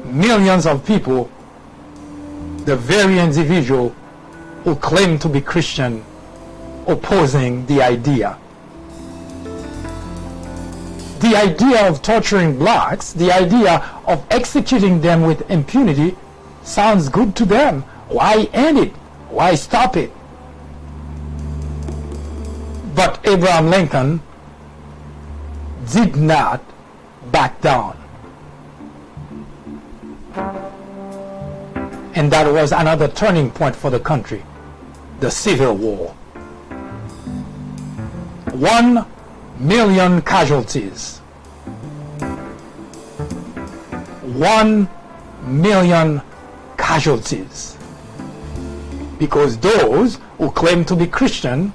millions of people, the very individual who claimed to be Christian, opposing the idea. The idea of torturing blacks, the idea of executing them with impunity sounds good to them. Why end it? Why stop it? But Abraham Lincoln did not back down. And that was another turning point for the country, the Civil War. 1 million casualties. 1 million casualties. Because those who claim to be Christian,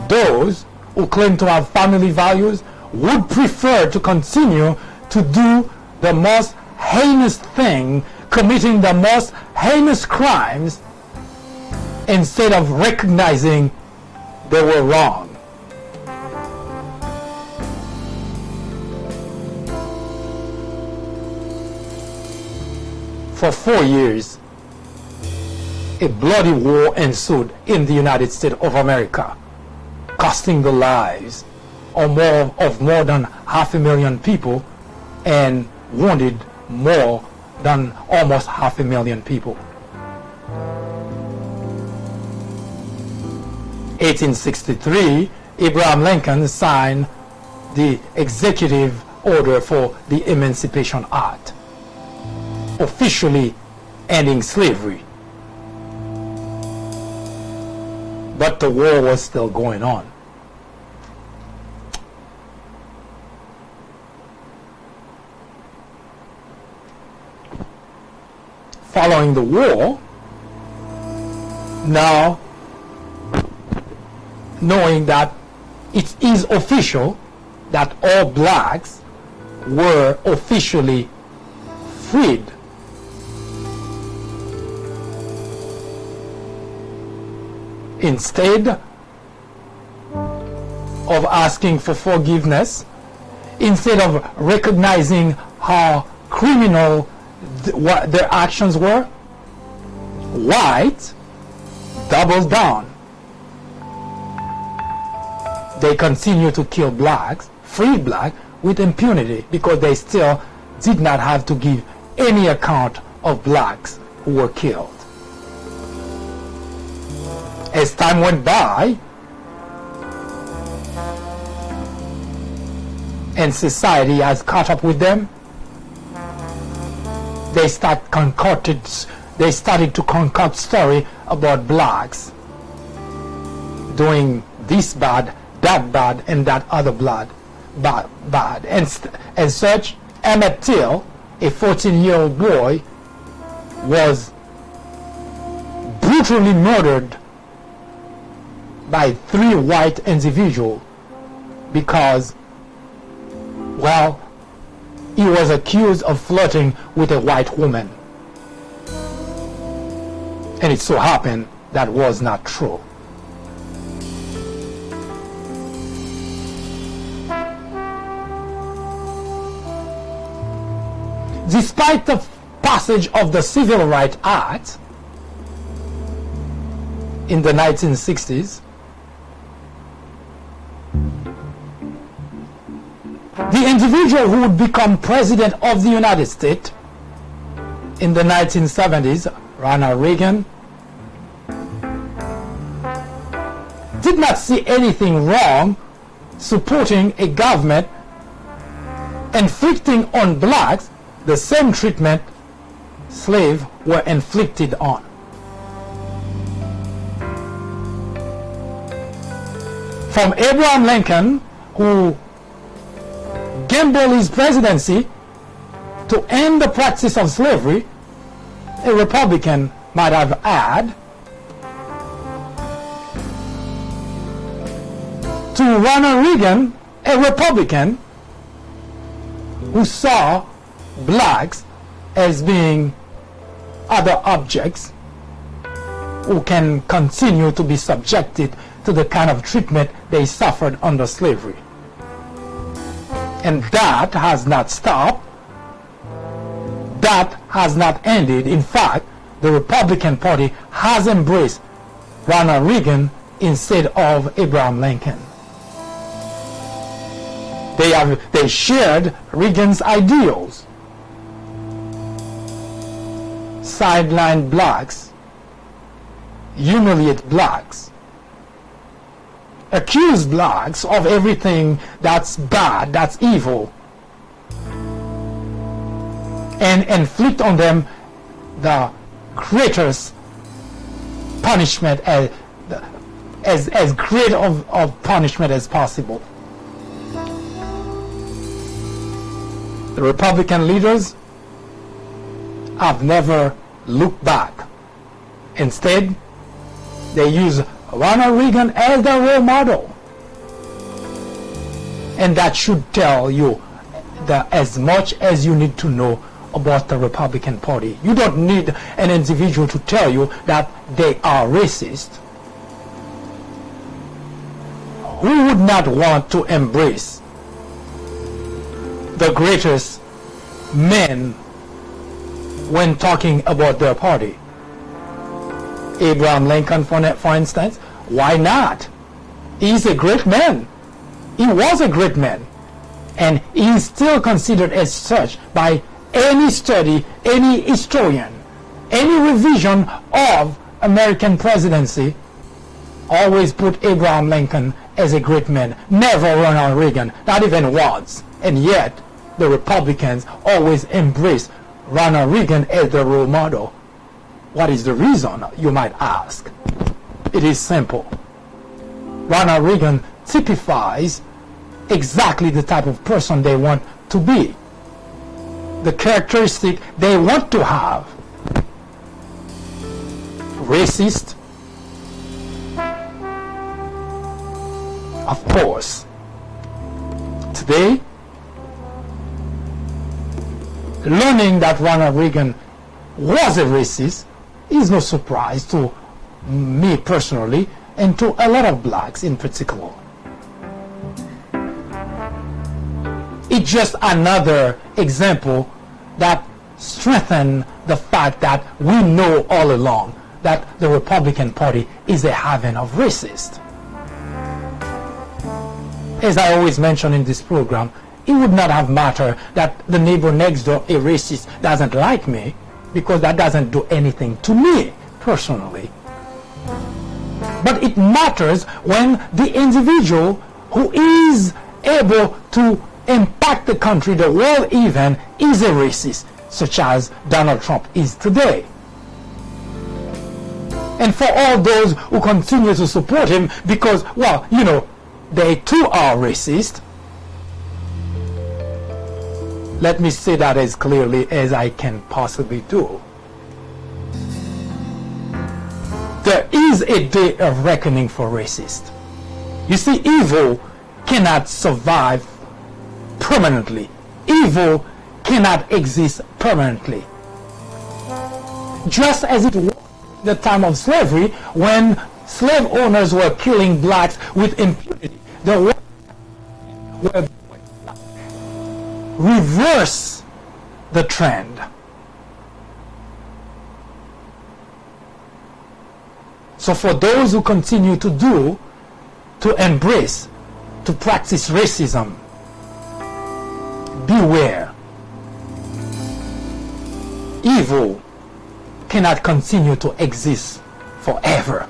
those who claim to have family values, would prefer to continue to do the most heinous thing, committing the most heinous crimes, instead of recognizing they were wrong. For 4 years, a bloody war ensued in the United States of America, costing the lives of more than 500,000 people and wounded more than almost 500,000 people. 1863, Abraham Lincoln signed the executive order for the Emancipation Act, officially ending slavery. But the war was still going on. Following the war, now knowing that it is official that all blacks were officially freed, instead of asking for forgiveness, instead of recognizing how criminal what their actions were, white doubled down. They continue to kill blacks, free black, with impunity because they still did not have to give any account of blacks who were killed. As time went by and society has caught up with them, they started to concoct story about blacks doing this bad, that bad, and that other bad. And as such, Emmett Till, a 14-year-old boy, was brutally murdered by 3 white individuals because, well, he was accused of flirting with a white woman. And it so happened that was not true. Despite the passage of the Civil Rights Act in the 1960s, the individual who would become president of the United States in the 1970s, Ronald Reagan, did not see anything wrong supporting a government inflicting on blacks the same treatment slaves were inflicted on. From Abraham Lincoln, who gambled his presidency to end the practice of slavery, a Republican might have had, to Ronald Reagan, a Republican who saw blacks as being other objects who can continue to be subjected to the kind of treatment they suffered under slavery. And that has not stopped. That has not ended. In fact, the Republican Party has embraced Ronald Reagan instead of Abraham Lincoln. They shared Reagan's ideals. Sideline blacks, humiliate blacks, accuse blacks of everything that's bad, that's evil, and inflict on them the greatest punishment, as great of punishment as possible. The Republican leaders have never looked back. Instead, they use Ronald Reagan as their role model. And that should tell you as much as you need to know about the Republican Party. You don't need an individual to tell you that they are racist. Who would not want to embrace the greatest men when talking about their party. Abraham Lincoln, for instance, why not? He's a great man. He was a great man. And he is still considered as such by any study, any historian, any revision of American presidency. Always put Abraham Lincoln as a great man. Never Ronald Reagan, not even once. And yet, the Republicans always embrace Ronald Reagan as the role model. What is the reason, you might ask? It is simple. Ronald Reagan typifies exactly the type of person they want to be, the characteristic they want to have. Racist, of course. Today, learning that Ronald Reagan was a racist is no surprise to me personally and to a lot of blacks in particular. It's just another example that strengthens the fact that we know all along that the Republican Party is a haven of racists. As I always mention in this program, it would not have mattered that the neighbor next door, a racist, doesn't like me, because that doesn't do anything to me personally. But it matters when the individual who is able to impact the country, the world even, is a racist, such as Donald Trump is today. And for all those who continue to support him because, well, you know, they too are racist, let me say that as clearly as I can possibly do. There is a day of reckoning for racists. You see, evil cannot survive permanently. Evil cannot exist permanently. Just as it was in the time of slavery, when slave owners were killing blacks with impunity, the whites were reverse the trend. So for those who continue to embrace, to practice racism, beware. Evil cannot continue to exist forever.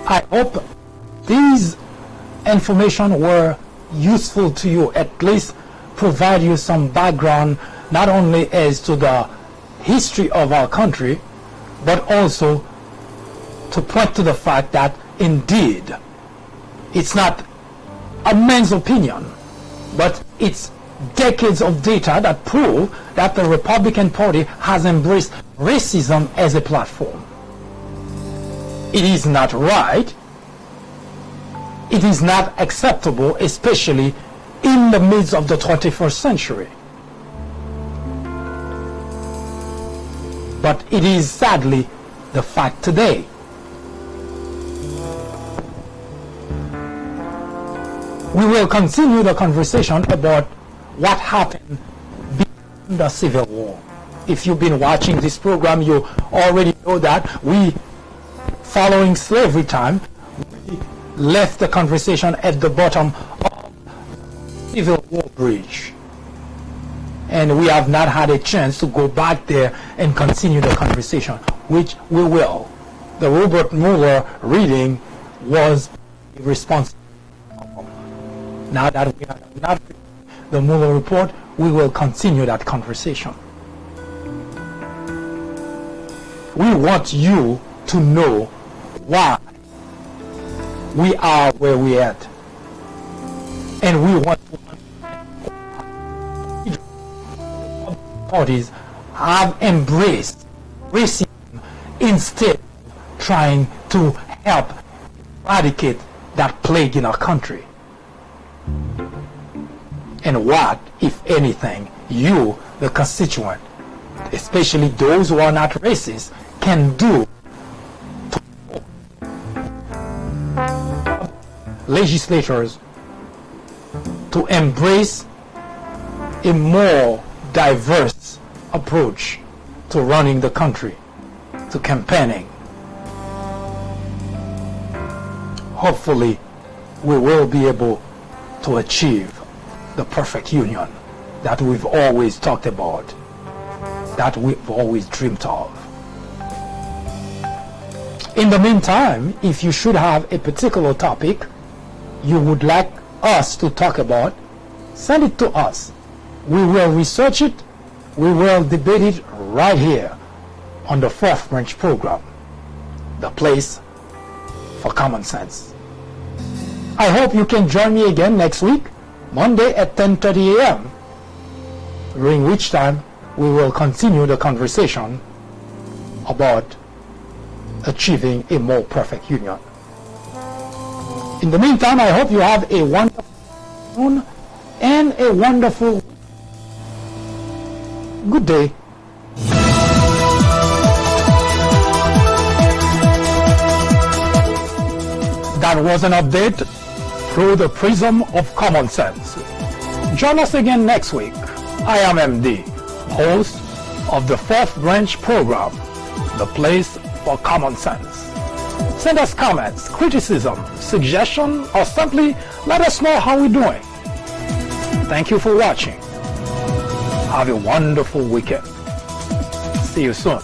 I hope these information were useful to you, at least provide you some background, not only as to the history of our country, but also to point to the fact that indeed it's not a man's opinion, but it's decades of data that prove that the Republican Party has embraced racism as a platform. It is not right. It is not acceptable, especially in the midst of the 21st century. But it is sadly the fact today. We will continue the conversation about what happened beyond the Civil War. If you've been watching this program, you already know that following slavery time, we left the conversation at the bottom of the Civil War bridge. And we have not had a chance to go back there and continue the conversation, which we will. The Robert Mueller reading was responsible. Now that we have not read the Mueller report, we will continue that conversation. We want you to know why we are where we at. And we want parties have embraced racism instead of trying to help eradicate that plague in our country. And what, if anything, you, the constituent, especially those who are not racist, can do to legislators to embrace a more diverse approach to running the country, to campaigning. Hopefully, we will be able to achieve the perfect union that we've always talked about, that we've always dreamed of. In the meantime, if you should have a particular topic you would like us to talk about, send it to us. We will research it, we will debate it right here on the Fourth Branch program, the place for common sense. I hope you can join me again next week, Monday at 10:30 a.m., during which time we will continue the conversation about achieving a more perfect union. In the meantime, I hope you have a wonderful afternoon and a wonderful good day. That was an update through the prism of common sense. Join us again next week. I am MD, host of the Fourth Branch program, the place for common sense. Send us comments, criticism, suggestion, or simply let us know how we're doing. Thank you for watching. Have a wonderful weekend. See you soon.